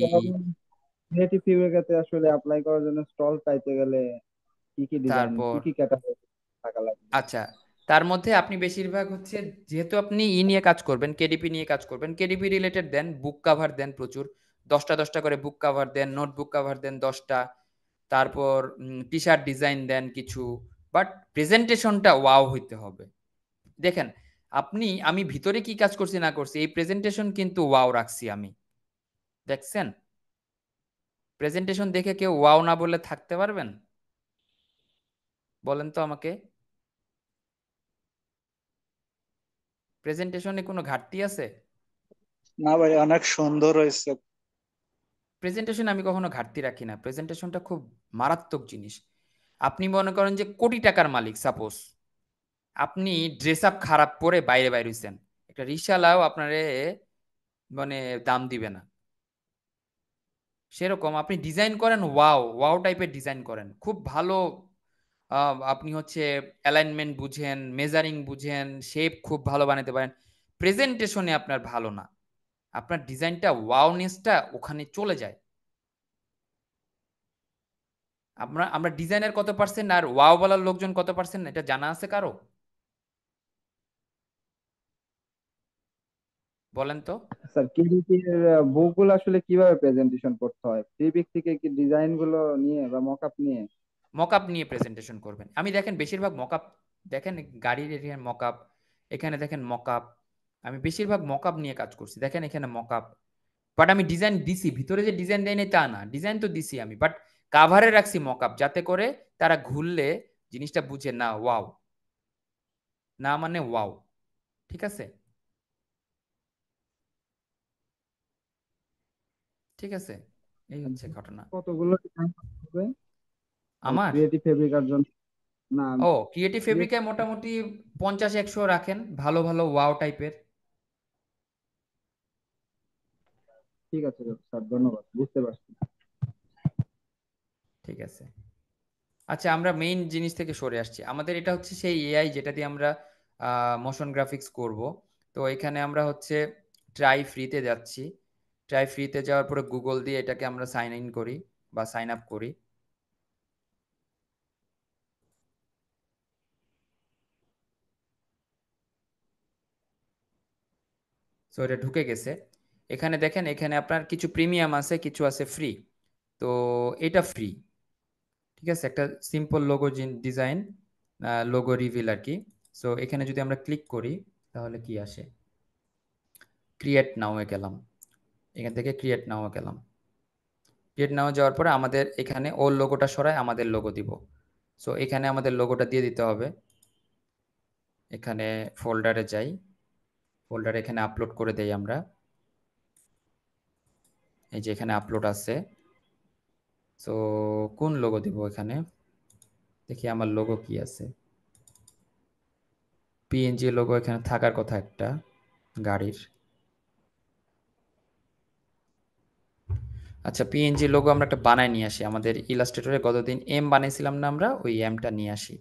ক্রিয়েটিভ ফিউচারতে আসলে অ্যাপ্লাই করার জন্য স্টল পাইতে গেলে কি কি ডিজাইন, কি তারপর কি ক্যাটাগরি থাকা লাগবে? আচ্ছা তার মধ্যে আপনি বেশিরভাগ হচ্ছে যেহেতু আপনি নিয়ে কাজ করবেন, কেডিপি নিয়ে কাজ করবেন, কেডিপি রিলেটেড দেন, বুক কাভার দেন প্রচুর, 10টা করে বুক কাভার দেন, নোটবুক কাভার দেন 10টা, তারপর টি শার্ট ডিজাইন দেন কিছু, বাট প্রেজেন্টেশনটা ওয়াও হইতে হবে। দেখেন আমি ভিতরে কি কাজ করছি না করছি, এই প্রেজেন্টেশন কিন্তু ওয়াও রাখছি আমি। দেখছেন প্রেজেন্টেশন দেখে কেউ ওয়াও না বলে থাকতে পারবেন? বলেন তো আমাকে, প্রেজেন্টেশনে কোনো ঘাটতি আছে? না ভাই, অনেক সুন্দর হয়েছে। প্রেজেন্টেশন আমি কখনো ঘাটতি রাখি না, প্রেজেন্টেশনটা খুব মারাত্মক জিনিস। আপনি মনে করেন যে কোটি টাকার মালিক, সাপোজ আপনি ড্রেস আপ খারাপ পরে বাইরে বাইরে হইছেন, একটা রিক্সাওয়ালাও আপনারে মানে দাম দিবে না। সেরকম আপনি ডিজাইন করেন ওয়াও ওয়াও টাইপের ডিজাইন করেন, খুব ভালো। আপনি হচ্ছে অ্যালাইনমেন্ট বুঝেন, মেজারিং বুঝেন, শেপ খুব ভালো বানাতে পারেন, প্রেজেন্টেশনে আপনার ভালো না, আপনার ডিজাইনটা ওয়াওনেসটা ওখানে চলে যায়। আমরা ডিজাইনের কত পার্সেন্ট আর ওয়াও বলার লোকজন কত পার্সেন্ট, এটা জানা আছে কারো? বলেন তো। স্যার কেডিপি এর বুক গুলো আসলে কিভাবে প্রেজেন্টেশন করতে হয়? প্রিপিক থেকে কি ডিজাইন গুলো নিয়ে বা মকআপ নিয়ে? মকআপ নিয়ে প্রেজেন্টেশন করবেন। আমি দেখেন বেশিরভাগ মকআপ, দেখেন গাড়ির এরিয়ার মকআপ, এখানে দেখেন মকআপ, আমি বেশিরভাগ মকআপ নিয়ে কাজ করছি। দেখেন এখানে মকআপ, বাট আমি ডিজাইন দিছি, ভিতরে যে ডিজাইন দেয় নাই তা না, ডিজাইন তো দিছি আমি, বাট কাভারে রাখছি মকআপ, যাতে করে তারা ঘুরলে জিনিসটা বুঝে না ওয়াও, না মানে ওয়াও। ঠিক আছে, ঠিক আছে, এই হচ্ছে ঘটনা। কতগুলো ডিজাইন হবে আমার ক্রিয়েটিভ ফেব্রিকার জন্য? না, ক্রিয়েটিভ ফেব্রিকে মোটামুটি 50-100 রাখেন, ভালো ভালো ওয়াও টাইপের। ঠিক আছে স্যার, ধন্যবাদ, বুঝতে পারছি। ঠিক আছে। আচ্ছা আমরা মেইন জিনিস থেকে সরে আসছি, আমাদের এটা হচ্ছে সেই এআই যেটা দিয়ে আমরা মোশন গ্রাফিক্স করব। তো এখানে আমরা হচ্ছে ট্রাই ফ্রিতে যাচ্ছি, ট্রাই ফ্রিতে যাওয়ার পরে গুগল দিয়ে এটাকে আমরা সাইন ইন করি বা সাইন আপ করি। সো এটা ঢুকে গেছে। এখানে দেখেন, এখানে আপনার কিছু প্রিমিয়াম আছে, কিছু আছে ফ্রি। তো এটা ফ্রি, ঠিক আছে, একটা simple logo design, logo reveal আর কি। সো এখানে যদি আমরা ক্লিক করি তাহলে কি আসে, ক্রিয়েট নাও এ গেলাম, এখান থেকে ক্রিয়েট নাও গেলাম, ক্রিয়েট নাও যাওয়ার পরে আমাদের এখানে ওর লোগোটা সরায় আমাদের লোগো দিব। সো এখানে আমাদের লোগোটা দিয়ে দিতে হবে। এখানে ফোল্ডারে যাই, ফোল্ডারে এখানে আপলোড করে দেই আমরা, এই যে এখানে আপলোড আছে। সো কোন লোগো দিব এখানে, দেখি আমার লোগো কি আছে, পিএনজি লোগো এখানে থাকার কথা একটা গাড়ির। আচ্ছা পিএনজি লোগো আমরা একটা বানায় নিয়ে আসি, আমাদের ইলাস্ট্রেটরে গতদিন এম বানাইছিলাম না আমরা, ওই এমটা নিয়ে আসি,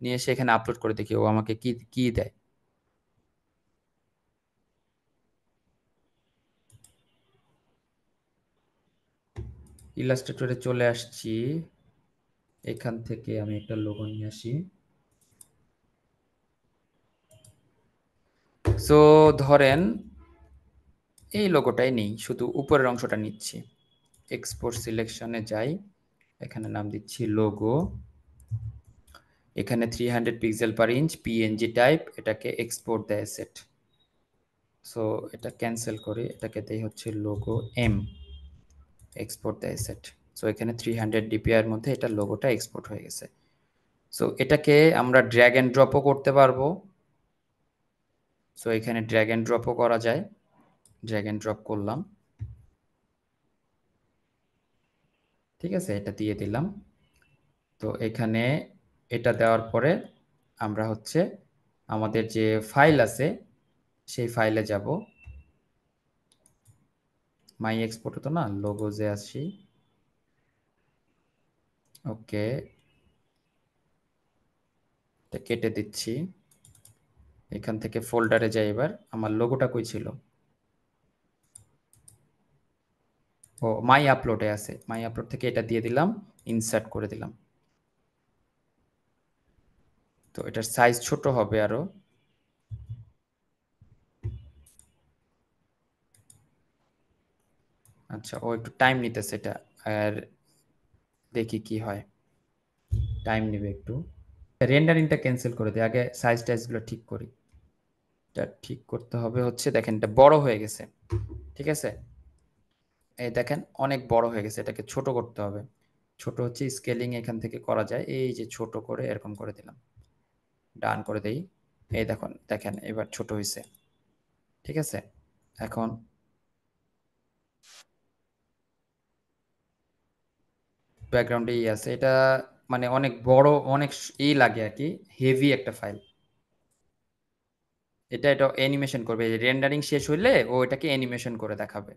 নিয়ে এসে এখানে আপলোড করে দেখি ও আমাকে কি কি দেয়। ইলাস্ট্রেটরে চলে আসছি, এখান থেকে আমি একটা লোগো নিয়ে আসি। সো ধরেন এই লোগোটাই নেই, শুধু উপরের অংশটা নিচ্ছি। এক্সপোর্ট সিলেকশনে যাই, এখানে নাম দিচ্ছি লোগো, এখানে 300 pixel per inch PNG type, এটাকে এক্সপোর্ট দ্য অ্যাসেট। সো এটা ক্যান্সেল করি, এটাকে দেই হচ্ছে logo M, export the asset. So এখানে 300 ডিপিআই এর মধ্যে এটা লোগোটা এক্সপোর্ট হয়ে গেছে। সো এটাকে আমরা ড্র্যাগ এন্ড ড্রপও করতে পারবো। সো এখানে ড্র্যাগ এন্ড ড্রপও করা যায়, ড্র্যাগ এন্ড ড্রপ করলাম, ঠিক আছে, এটা দিয়ে দিলাম। তো এখানে এটা দেওয়ার পরে আমরা হচ্ছে আমাদের যে ফাইল আছে সেই ফাইলে যাব, মাই এক্সপোর্টে তো না, লোগোজে আসি, ওকে, এটা কেটে দিচ্ছি। এখান থেকে ফোল্ডারে যাই। এবার আমার লোগোটা কই ছিল? ও মাই আপলোডে আছে। মাই আপলোড থেকে এটা দিয়ে দিলাম, ইনসার্ট করে দিলাম। তো এটার সাইজ ছোট হবে আরো। আচ্ছা, ও একটু টাইম নিতেছে এটা, আর দেখি কি হয়। টাইম নেবে একটু। রেন্ডারিংটা ক্যান্সেল করে দিই, আগে সাইজ টাইজগুলো ঠিক করি। এটা ঠিক করতে হবে হচ্ছে, দেখেন এটা বড় হয়ে গেছে, ঠিক আছে? এই দেখেন অনেক বড় হয়ে গেছে, এটাকে ছোট করতে হবে। ছোট হচ্ছে স্কেলিং এখান থেকে করা যায়, এই যে ছোট করে এরকম করে দিলাম, ডান করে দেই। এই দেখুন, দেখেন এবার ছোট হয়েছে, ঠিক আছে? এখন ব্যাকগ্রাউন্ডে আছে এটা, মানে অনেক বড়, অনেক লাগে আর কি, হেভি একটা ফাইল। এটা অ্যানিমেশন করবে, রেন্ডারিং শেষ হইলে ও এটাকে অ্যানিমেশন করে দেখাবে।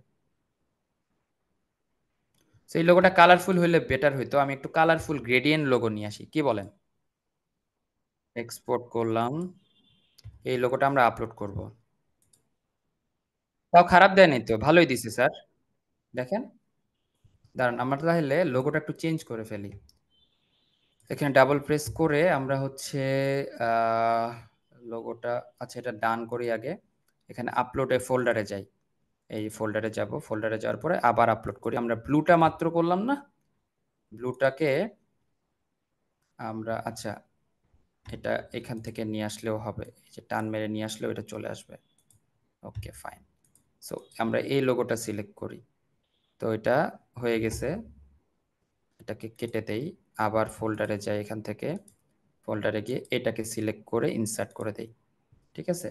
তো এই লোগোটা কালারফুল হইলে বেটার হইতো। আমি একটু কালারফুল গ্রেডিয়েন্ট লোগো নিয়ে আসি, কি বলেন? এক্সপোর্ট করলাম, এই লোগোটা আমরা আপলোড করব। তাও খারাপ দেয়নি তো, ভালোই দিছে স্যার। দেখেন, দাঁড়ান আমরা তাহলে লোগোটা একটু চেঞ্জ করে ফেলি। এখানে ডাবল প্রেস করে আমরা হচ্ছে লোগোটা, আচ্ছা এটা ডান করি আগে। এখানে আপলোডে ফোল্ডারে যাই, এই ফোল্ডারে যাব, ফোল্ডারে যাওয়ার পরে আবার আপলোড করি। আমরা ব্লুটা মাত্র করলাম না, ব্লুটাকে আমরা, আচ্ছা এটা এখান থেকে নিয়ে আসলেও হবে, এই যে টান মেরে নিয়ে আসলেও এটা চলে আসবে। Okay fine. সো আমরা এই লোগোটা সিলেক্ট করি। তো এটা হয়ে গেছে, এটাকে কেটে দেই, আবার ফোল্ডারে যাই, এখান থেকে ফোল্ডারে গিয়ে এটাকে সিলেক্ট করে ইনসার্ট করে দেই, ঠিক আছে?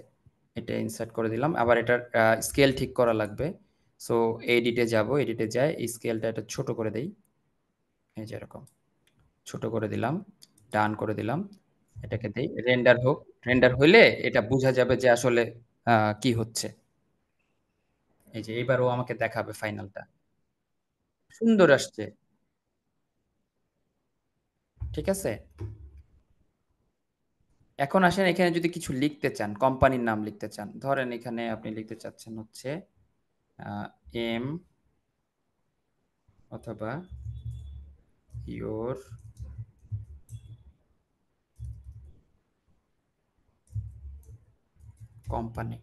এটা ইনসার্ট করে দিলাম। আবার এটার স্কেল ঠিক করা লাগবে। সো এডিটে যাব, এডিটে যাই, এই স্কেলটা এটা ছোট করে দেই, এই যে এরকম ছোট করে দিলাম, ডান করে দিলাম। এটাকে দেই রেন্ডার হোক, রেন্ডার হইলে এটা বোঝা যাবে যে আসলে কি হচ্ছে। এই যে এবার ও আমাকে দেখাবে ফাইনালটা, সুন্দর আসছে, ঠিক আছে? এখন আসেন, এখানে যদি কিছু লিখতে চান, কোম্পানির নাম লিখতে চান, ধরেন এখানে আপনি লিখতে চাচ্ছেন হচ্ছে এম অথবা ইয়োর কোম্পানি।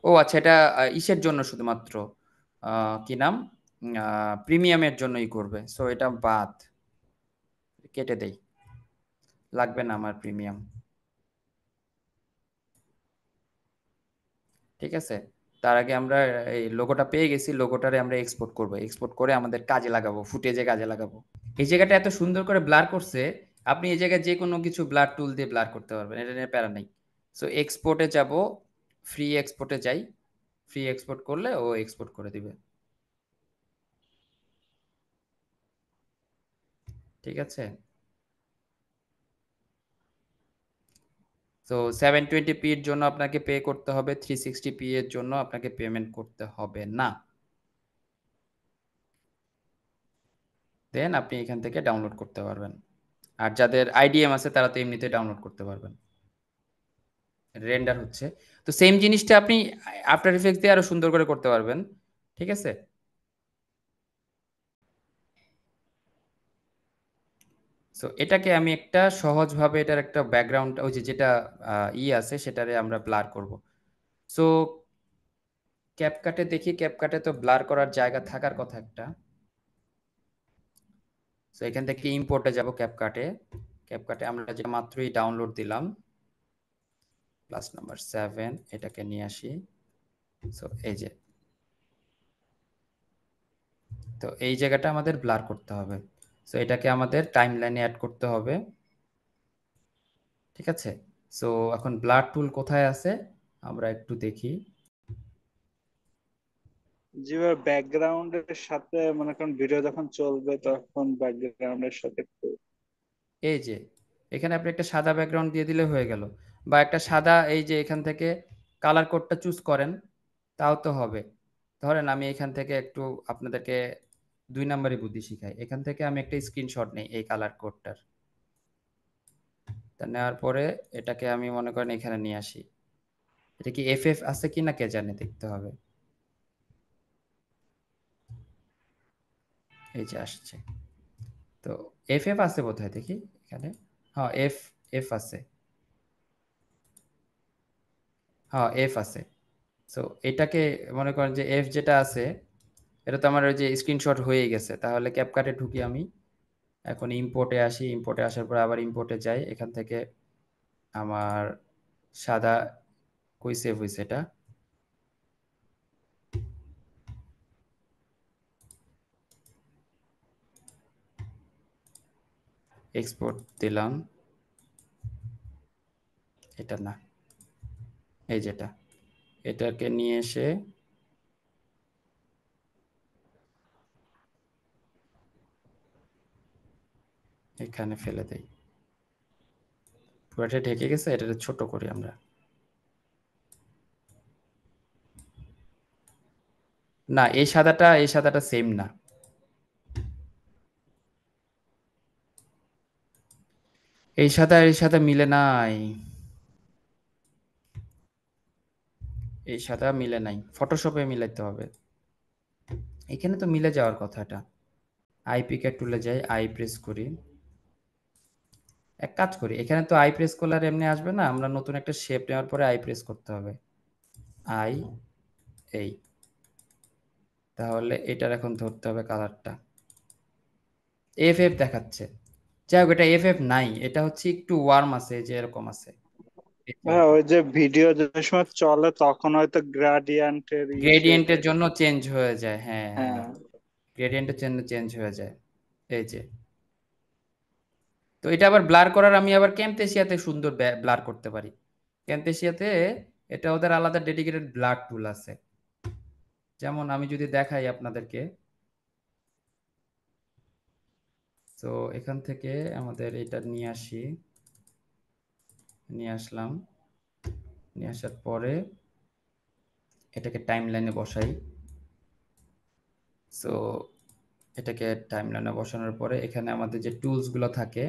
ও আচ্ছা, এটা ইসের জন্য শুধুমাত্র, কি নাম, প্রিমিয়ামের জন্যই করবে। সো এটা বাদ, কেটে দেই, লাগবে না আমার প্রিমিয়াম, ঠিক আছে? তার আগে আমরা এই লোগোটা পেয়ে গেছি, লোগোটারে আমরা এক্সপোর্ট করব, এক্সপোর্ট করে আমাদের কাজে লাগাবো, ফুটেজে কাজে লাগাবো। এই জায়গাটা এত সুন্দর করে ব্লার করছে, আপনি এই জায়গায় যে কোনো কিছু ব্লার টুল দিয়ে ব্লার করতে পারবেন, এটা নিয়ে প্যারা নেই। সো এক্সপোর্টে যাব, ফ্রি এক্সপোর্টে যাই, ফ্রি এক্সপোর্ট করলে ও এক্সপোর্ট করে দিবে, ঠিক আছে? তো 720p এর জন্য আপনাকে পে করতে হবে, 360p এর জন্য আপনাকে পেমেন্ট করতে হবে না। দেন আপনি এখান থেকে ডাউনলোড করতে পারবেন। আর যাদের আইডিএম আছে তারা তো এমনিতে ডাউনলোড করতে পারবেন। রেন্ডার হচ্ছে, তো সেম জিনিসটা আপনি আফটার ইফেক্টস দিয়ে আরো সুন্দর করে করতে পারবেন, ঠিক আছে? সো এটাকে আমি একটা সহজভাবে, এটার একটা ব্যাকগ্রাউন্ড, ওই যে যেটা আছে সেটারে আমরা ব্লার করব। সো ক্যাপকাটে দেখি, ক্যাপকাটে তো ব্লার করার জায়গা থাকার কথা একটা। সো এখান থেকে ইম্পোর্টে যাব, ক্যাপকাটে, ক্যাপকাটে আমরা যেটা মাত্রই ডাউনলোড দিলাম ক্লাস নাম্বার 7, এটাকে নিয়ে আসি। সো এই যে, তো এই জায়গাটা আমাদের ব্লার করতে হবে। সো এটাকে আমাদের টাইমলাইনে অ্যাড করতে হবে, ঠিক আছে? সো এখন ব্লার টুল কোথায় আছে আমরা একটু দেখি। জি ভাই, ব্যাকগ্রাউন্ডের সাথে মনে করেন ভিডিও যখন চলবে তখন ব্যাকগ্রাউন্ডের সাথে একটু এই যে এখানে আপনি একটা সাদা ব্যাকগ্রাউন্ড দিয়ে দিলে হয়ে গেল, বা একটা সাদা, এই যে এখান থেকে কালার কোডটা চুজ করেন, তাও তো হবে। ধরেন আমি এখান থেকে একটু আপনাদেরকে 2 নম্বরই বুদ্ধি শিখাই, এখান থেকে আমি একটা স্ক্রিনশট নেই এই কালার কোডটার, তা নেওয়ার পরে এটাকে আমি মনে করেন এখানে নিয়ে আসি। এটা কি এফএফ আছে কিনা কে জানে, দেখতে হবে। এই যে আসছে। তো এফএফ আছে বোধহয়, দেখি এখানে। হ্যাঁ এফ এফ আছে, হ্যাঁ এফ আছে। সো এটাকে মনে করেন যে এফ যেটা আছে, এটা তো আমার ওই যে স্ক্রিনশট হয়ে গেছে। তাহলে ক্যাপকাটে ঢুকি আমি, এখন ইম্পোর্টে আসি, ইম্পোর্টে আসার পর আবার ইম্পোর্টে যাই, এখান থেকে আমার সাদা কই সেভ হয়েছে এটা, এক্সপোর্ট দিলাম, এটা না, এই যেটা, এটাকে নিয়ে এসে এখানে ফেলে দেই। পুরোটা ঢেকে গেছে, এটা ছোট করি আমরা। না এই সাদাটা সেম না, এই সাদা মিলে নাই, এই সাদা মিলে নাই, ফটোশপে মিলাইতে হবে। এখানে তো মিলে যাওয়ার কথা। এটা আই পিকে টুলে যাই, আই প্রেস করি, এক কাজ করি, এখানে তো আই প্রেস করলে আর এমনি আসবে না, আমরা নতুন একটা শেপ নেওয়ার পরে আই প্রেস করতে হবে, আই এই, তাহলে এটার এখন ধরতে হবে কালারটা, এফ এফ দেখাচ্ছে। যাই হোক, এটা এফ এফ নাই, এটা হচ্ছে একটু ওয়ার্ম আছে, যে এরকম আছে, হ্যাঁ, ওই যে ভিডিও যে সময় চলে তখন হয়তো গ্রাডিয়েন্টের ইফেক্ট। গ্রেডিয়েন্টের জন্য চেঞ্জ হয়ে যায়, হ্যাঁ হ্যাঁ, হ্যাঁ, গ্রেডিয়েন্টের জন্য চেঞ্জ হয়ে যায়। এই যে, তো এটা আবার ব্লার করার আমি আবার ক্যামতেসিয়াতে সুন্দর ব্লার করতে পারি। ক্যামতেসিয়াতে এটা ওদের আলাদা ডেডিকেটেড ব্লার টুল আছে। যেমন আমি যদি দেখাই আপনাদেরকে, তো এখান থেকে আমাদের এটা নিয়ে আসি, নিয়ে আসলাম, নিয়ে আসার পরে এটাকে টাইমলাইনে বসাই। সো এটাকে টাইমলাইনে বসানোর পরে এখানে আমাদের যে টুলস গুলো থাকে,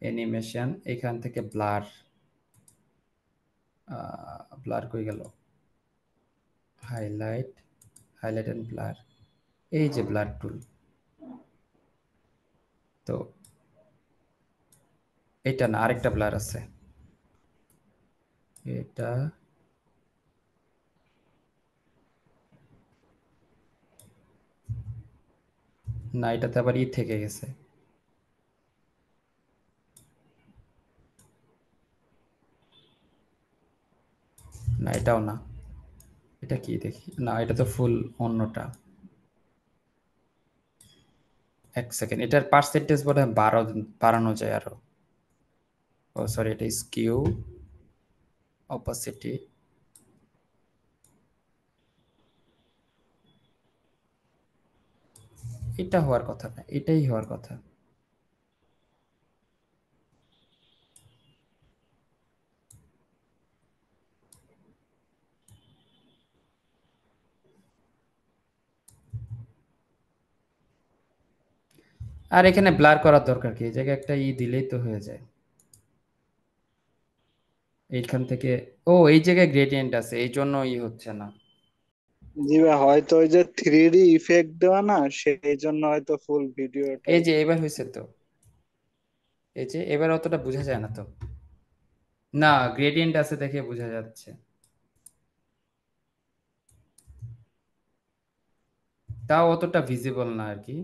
অ্যানিমেশন, এখান থেকে ব্লার, ব্লার কই গেল, হাইলাইট, হাইলাইট এন্ড ব্লার, এই যে ব্লার টুল। তো এটা না, আরেকটা ব্লার আছে, এটা না, এটাতে আবার থেকে গেছে, না এটাও না, এটা কি দেখি, না এটা তো ফুল অন্যটা। এক সেকেন্ড, এটার পার্সেন্টেজ বোধহয় বাড়ানো যায় আরো। ও সরি, এটা স্কিউ, অপাসিটি, এটা হওয়ার কথা না, এটাই হওয়ার কথা। আর এখানে ব্লার করার দরকার কি, এই জায়গায় একটা দিলেই তো হয়ে যায়। এইখান থেকে, ও এই জায়গায় গ্রেডিয়েন্ট আছে, এই জন্য হচ্ছে না। জি ভাই, হয়তো ওই যে 3D ইফেক্ট দেওয়া না, সেই জন্য হয়তো ফুল ভিডিওটা। এই যে এবার হয়েছে তো, এই যে এবার অতটা বোঝা যায় না তো, না গ্রেডিয়েন্ট আছে দেখে বোঝা যাচ্ছে, তাও অতটা ভিজিবল না আর কি।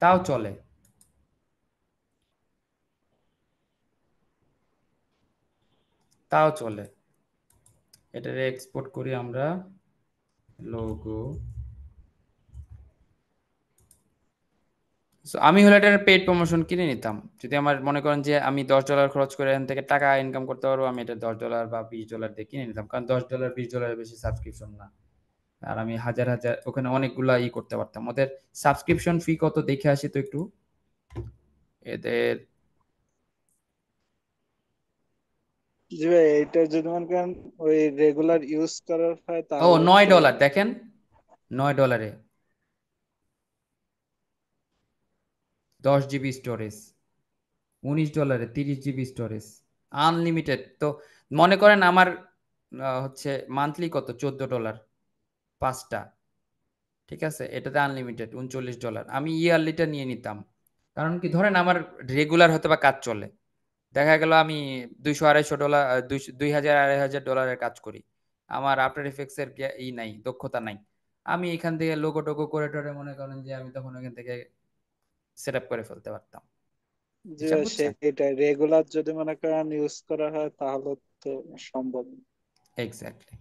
তাও চলে, তাও চলে। এটারে এক্সপোর্ট করি আমরা, লোগো। আমি হলে এটার পেইড প্রমোশন কিনে নিতাম, যদি আমার মনে করেন যে আমি $10 খরচ করে এখান থেকে টাকা ইনকাম করতে পারবো, আমি এটা $10 বা $20 দিয়ে কিনে নিতাম, কারণ $10 $20 বেশি সাবস্ক্রিপশন না। আর আমি হাজার হাজার ওখানে অনেকগুলা করতে পারতাম। ওদের সাবস্ক্রিপশন ফি কত দেখে আসি তো একটু, এদের। জি ভাই, এটা যদি মনে করেন ওই রেগুলার ইউজ করার হয় ও তাহলে তো। $9 দেখেন, $9। 10 GB storage, $19, 30 GB storage, unlimited. তো মনে করেন আমার হচ্ছে মান্থলি কত, $14, 5টা। ঠিক আছে, এটাতে আনলিমিটেড $39। আমি ইয়ারলিটা নিয়ে নিতাম, কারণ কি ধরেন আমার রেগুলার হয়তো বা কাজ চলে, দেখা গেল আমি $200-250, 2000-2500 কাজ করি, আমার আফটার এফেক্টস এর নাই, দক্ষতা নাই, আমি এখান থেকে লোগো টোগো করে টোরে মনে করেন যে আমি তখন এখান থেকে সেট আপ করে ফেলতে পারতাম। যে হিসাব বুঝছেন? সেটা রেগুলার যদি মনে করেন ইউজ করা হয় তাহলে তো সম্ভব না। এক্স্যাক্টলি।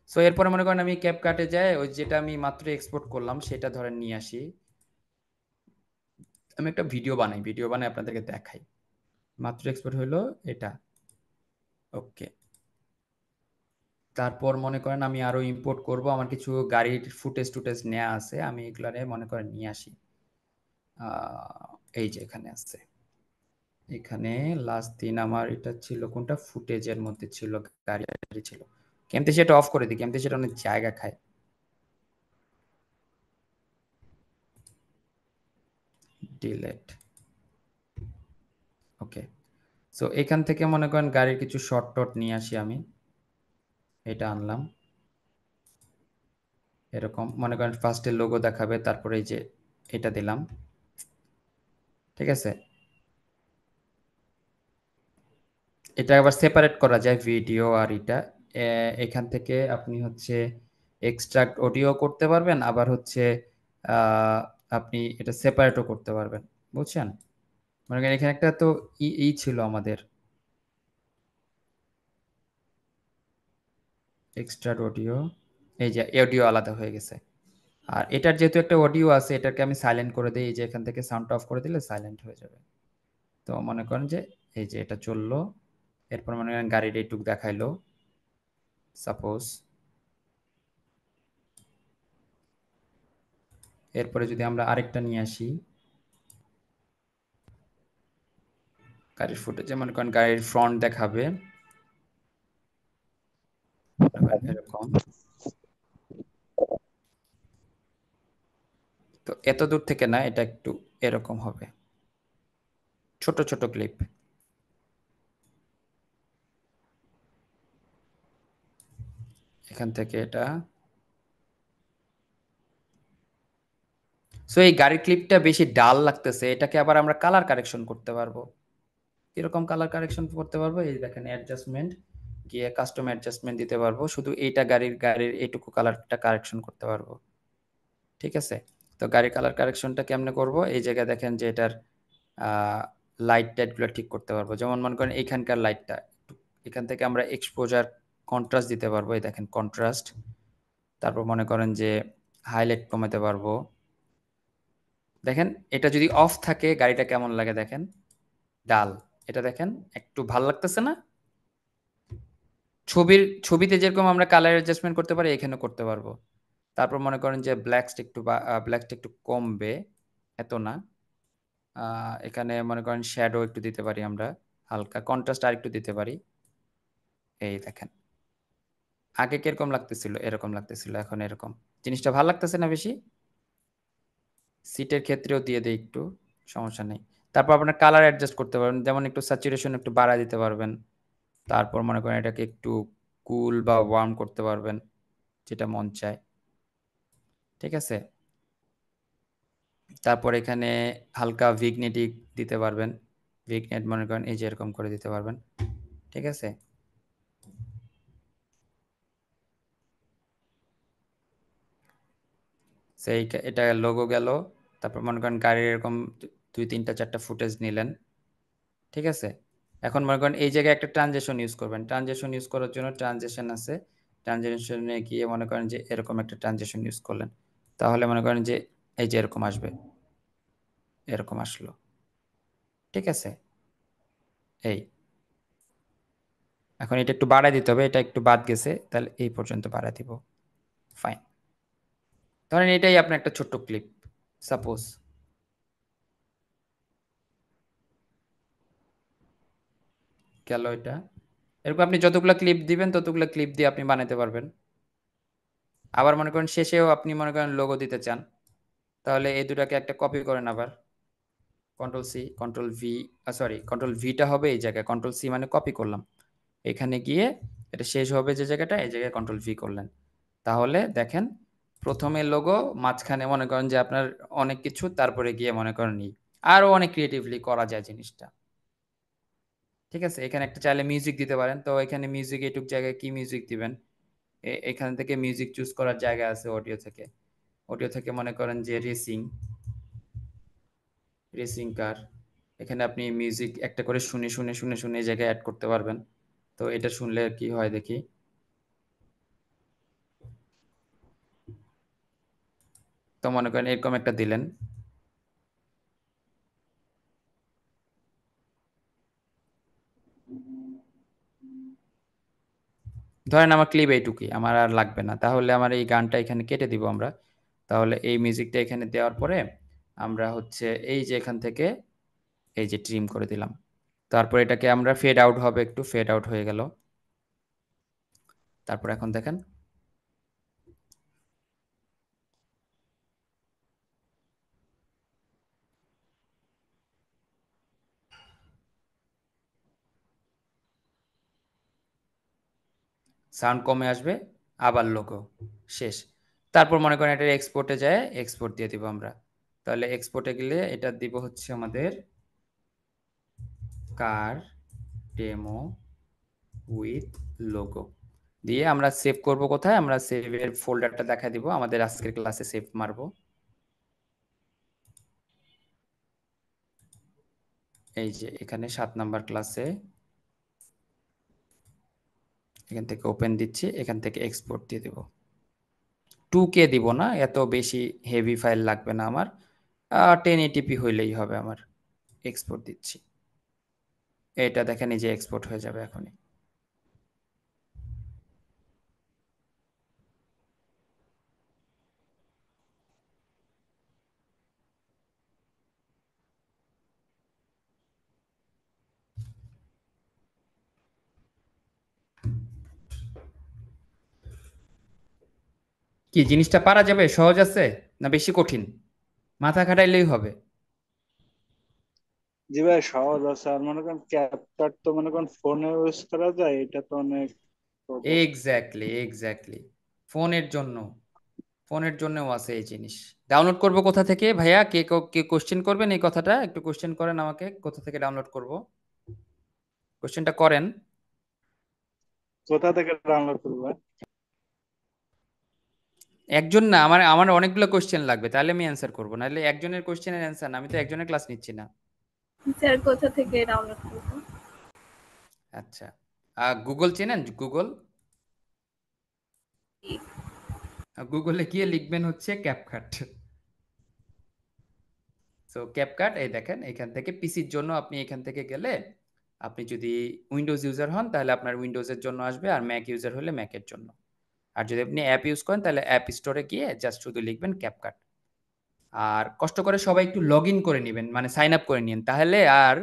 সো এরপরে মনে করেন আমি ক্যাপকাটে যাই, ওই যেটা আমি মাত্র এক্সপোর্ট করলাম সেটা ধরেন নিয়ে আসি, আমি একটা ভিডিও বানাই আপনাদেরকে দেখাই। মাত্র এক্সপোর্ট হইলো এটা, ওকে। তারপর মনে করেন আমি আরো ইম্পোর্ট করব, আমার কিছু গাড়ির ফুটেজ টুটেজ নেওয়া আছে, আমি এগুলারে মনে করেন নিয়ে আসি। এই যে এখানে আছে, এখানে লাস্ট দিন আমার এটা ছিল কোনটা, ফুটেজের মধ্যে ছিল, গাড়ি ছিল। কেমতে সেটা অফ করে দিই, কেমতে সেটা অনেক জায়গা খায়। ডিলেট, ওকে। সো এখান থেকে মনে করেন গাড়ির কিছু শর্ট টট নিয়ে আসি আমি, এটা আনলাম। এরকম মনে করেন ফার্স্টে লোগো দেখাবে, তারপরে এই যে এটা দিলাম, ঠিক আছে। এটা আবার সেপারেট করা যায় ভিডিও আর এটা, এখান থেকে আপনি হচ্ছে এক্সট্রাক্ট অডিও করতে পারবেন, আবার হচ্ছে আহ, আপনি এটা সেপারেটও করতে পারবেন, বুঝছেন? মনে করেন এখানে একটা তো ই ছিল আমাদের, এক্সট্রা অডিও, এই যে অডিও আলাদা হয়ে গেছে। আর এটার যেহেতু একটা অডিও আছে, এটাকে আমি সাইলেন্ট করে দিই, এই যে এখান থেকে সাউন্ড অফ করে দিলে সাইলেন্ট হয়ে যাবে। তো মনে করেন যে এই যে এটা চললো, এরপর মনে করেন গাড়ির এইটুক দেখাইলো সাপোজ। এরপরে যদি আমরা আরেকটা নিয়ে আসি, গাড়ির ফুটেজে মনে করেন গাড়ির ফ্রন্ট দেখাবে, এরকম। তো এত দূর থেকে না, এটা একটু এরকম হবে, ছোট ছোট ক্লিপ। এখান থেকে এটা, সো এই গাড়ির ক্লিপটা বেশি ডাল লাগতেছে, এটাকে আবার আমরা কালার কারেকশন করতে পারবো। কিরকম কালার কারেকশন করতে পারবো, এই দেখেন অ্যাডজাস্টমেন্ট গিয়ে কাস্টম অ্যাডজাস্টমেন্ট দিতে পারবো, শুধু এইটা গাড়ির এইটুকু কালারটা কারেকশন করতে পারবো, ঠিক আছে। তো গাড়ির কালার কারেকশনটা কেমনে করব, এই জায়গায় দেখেন যে এটার লাইট টাইটগুলো ঠিক করতে পারবো। যেমন মনে করেন এইখানকার লাইটটা, এখান থেকে আমরা এক্সপোজার কন্ট্রাস্ট দিতে পারবো, এই দেখেন কন্ট্রাস্ট। তারপর মনে করেন যে হাইলাইট কমাতে পারবো। দেখেন এটা যদি অফ থাকে গাড়িটা কেমন লাগে, দেখেন ডাল, এটা দেখেন একটু ভাল লাগতেছে না? ছবিতে যেরকম আমরা কালার অ্যাডজাস্টমেন্ট করতে পারি, এখানে করতে পারবো। তারপর মনে করেন যে ব্ল্যাকটা একটু কমবে, এত না। এখানে মনে করেন শ্যাডো একটু দিতে পারি আমরা, হালকা কন্ট্রাস্ট আর একটু দিতে পারি। এই দেখেন আগে কিরকম লাগতেছিল, এরকম লাগতেছিল, এখন এরকম। জিনিসটা ভালো লাগতেছে না বেশি? সিটের ক্ষেত্রেও দিয়ে দেই একটু, সমস্যা নেই। তারপর আপনার কালার অ্যাডজাস্ট করতে পারবেন, যেমন একটু স্যাচুরেশন একটু বাড়ায় দিতে পারবেন। তারপর মনে করেন এটাকে একটু কুল বা ওয়ার্ম করতে পারবেন, যেটা মন চায়, ঠিক আছে। তারপর এখানে হালকা ভিগনেটিক দিতে পারবেন, ভিগনেট মনে করেন এই যে এরকম করে দিতে পারবেন, ঠিক আছে। সেই এটা লোগো গেল। তারপর মনে করেন গাড়ির এরকম 2 3 4টা ফুটেজ নিলেন, ঠিক আছে। এখন মনে করেন এই জায়গায় একটা ট্রানজিশন ইউজ করবেন, ট্রানজিশন ইউজ করার জন্য ট্রানজিশন আছে, ট্রানজিশনে গিয়ে মনে করেন যে এরকম একটা ট্রানজিশন ইউজ করলেন, তাহলে মনে করেন যে এই যে এরকম আসবে, এরকম আসলো, ঠিক আছে। এই এখন এটা একটু বাড়ায় দিতে হবে, এটা একটু বাদ গেছে, তাহলে এই পর্যন্ত বাড়ায় দিব, ফাইন। ধরেন এটাই আপনার একটা ছোট্ট ক্লিপ, সাপোজ গেল এটা। এরকম আপনি যতগুলো ক্লিপ দিবেন ততগুলো ক্লিপ দিয়ে আপনি বানাতে পারবেন। আবার মনে করেন শেষেও আপনি মনে করেন লোগো দিতে চান, তাহলে এই দুটাকে একটা কপি করেন আবার, control C control V, sorry control ভিটা হবে এই জায়গায়, কন্ট্রোল সি মানে কপি করলাম, এখানে গিয়ে এটা শেষ হবে যে জায়গাটা, এই জায়গায় কন্ট্রোল ভি করলেন। তাহলে দেখেন প্রথমে লোগো, মাঝখানে মনে করেন যে আপনার অনেক কিছু, তারপরে গিয়ে মনে করেন আরো অনেক ক্রিয়েটিভলি করা যায় জিনিসটা। ঠিক আছে, এখানে একটা চাইলে মিউজিক দিতে পারেন, তো এখানে মিউজিক এইটুক জায়গায় কি মিউজিক দিবেন, এখান থেকে মিউজিক চুজ করার জায়গা আছে, অডিও থেকে মনে করেন যে রেসিং কার, এখানে আপনি মিউজিক একটা করে শুনে শুনে শুনে শুনে এই জায়গায় অ্যাড করতে পারবেন। তো এটা শুনলে কি হয় দেখি, তো মনে করেন এরকম একটা দিলেন, ধরেন আমার ক্লিপ এইটুকুই, আমার আর লাগবে না, তাহলে আমার এই গানটা এখানে কেটে দিব আমরা। তাহলে এই মিউজিকটা এখানে দেওয়ার পরে আমরা হচ্ছে এই যে এখান থেকে এই যে ট্রিম করে দিলাম, তারপর এটাকে আমরা ফেড আউট হবে, একটু ফেড আউট হয়ে গেল। তারপর এখন দেখেন সাউন্ড কমে আসবে, আবার লোগো শেষ। তারপর মনে করেন এটা এক্সপোর্টে যায়, এক্সপোর্ট দিয়ে দিব আমরা। তাহলে এক্সপোর্টে গেলে এটা দিব হচ্ছে আমাদের কার ডেমো উইথ লোগো দিয়ে আমরা সেভ করব কোথায়, আমরা সেভের ফোল্ডারটা দেখা দিব, আমাদের আজকের ক্লাসে সেভ মারবো। এই যে এখানে 7 নাম্বার ক্লাসে, এখান থেকে ওপেন দিচ্ছি, এখান থেকে এক্সপোর্ট দিয়ে দেব। 2K দিব না, এত বেশি হেভি ফাইল লাগবে না আমার, 1080p হইলেই হবে আমার। এক্সপোর্ট দিচ্ছি, এটা দেখেন এই যে এক্সপোর্ট হয়ে যাবে এখনই। কি জিনিসটা পারা যাবে, সহজ আছে না বেশি কঠিন, মাথা খাটাইলেই হবে? জি ভাই, সহজ আছে। আর মনে করেন ক্যাপকাট তো মনে করেন ফোনে ইউজ করা যায়, এটা তো অনেক সহজ। এক্স্যাক্টলি এক্স্যাক্টলি, ফোনের জন্য, ফোনের জন্যও আছে এই জিনিস। ডাউনলোড করব কোথা থেকে ভাইয়া, কে কোশ্চেন করবেন এই কথাটা, একটু কোশ্চেন করেন আমাকে, কোথা থেকে ডাউনলোড করব, কোশ্চেনটা করেন। কোথা থেকে ডাউনলোড করবো ভাই? একজন না, আমার আমার অনেকগুলো কোশ্চেন লাগবে, তাহলে আমি অ্যান্সার করবো, নাহলে একজনের কোশ্চেনের অ্যান্সার না, আমি তো একজনের ক্লাস নিচ্ছি না। স্যার কোথা থেকে ডাউনলোড করবো? আচ্ছা, গুগল চেনেন? গুগল, গুগলে গিয়ে লিখবেন হচ্ছে ক্যাপকাট। সো ক্যাপকাট, এই দেখেন এখান থেকে পিসির জন্য আপনি এখান থেকে গেলে, আপনি যদি উইন্ডোজ ইউজার হন তাহলে আপনার উইন্ডোজের জন্য আসবে, আর ম্যাক ইউজার হলে ম্যাকের জন্য। আর যদি আপনি অ্যাপ ইউজ করেন তাহলে অ্যাপ স্টোরে গিয়ে জাস্ট শুধু লিখবেন ক্যাপকাট। আর কষ্ট করে সবাই একটু লগ ইন করে নেবেন, মানে সাইন আপ করে নিন, তাহলে আর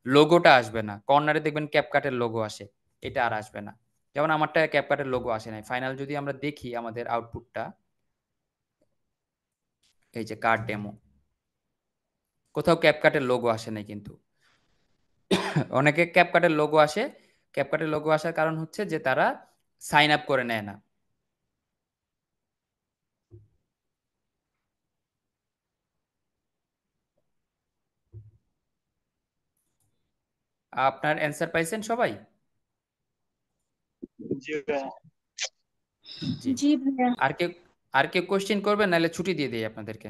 লোগোটা আসবে না, কর্নারে দেখবেন ক্যাপকাটের লোগো আসে, এটা আর আসবে না। যেমন আমারটা ক্যাপকাটের লোগো আসে নাই। ফাইনাল যদি আমরা দেখি আমাদের আউটপুটটা, এই যে কার্ড ডেমো, কোথাও ক্যাপকাটের লোগো আসে নাই কিন্তু। অনেকে ক্যাপকাটের লোগো আসে, ক্যাপকাটের লোগো আসার কারণ হচ্ছে যে তারা সাইন আপ করে নেয় না। আপনার অ্যান্সার পাইছেন সবাই? জি ভাই। জি। জি ভাইয়া। আর কেউ কোশ্চেন করবেন, নাহলে ছুটি দিয়ে দিই আপনাদেরকে।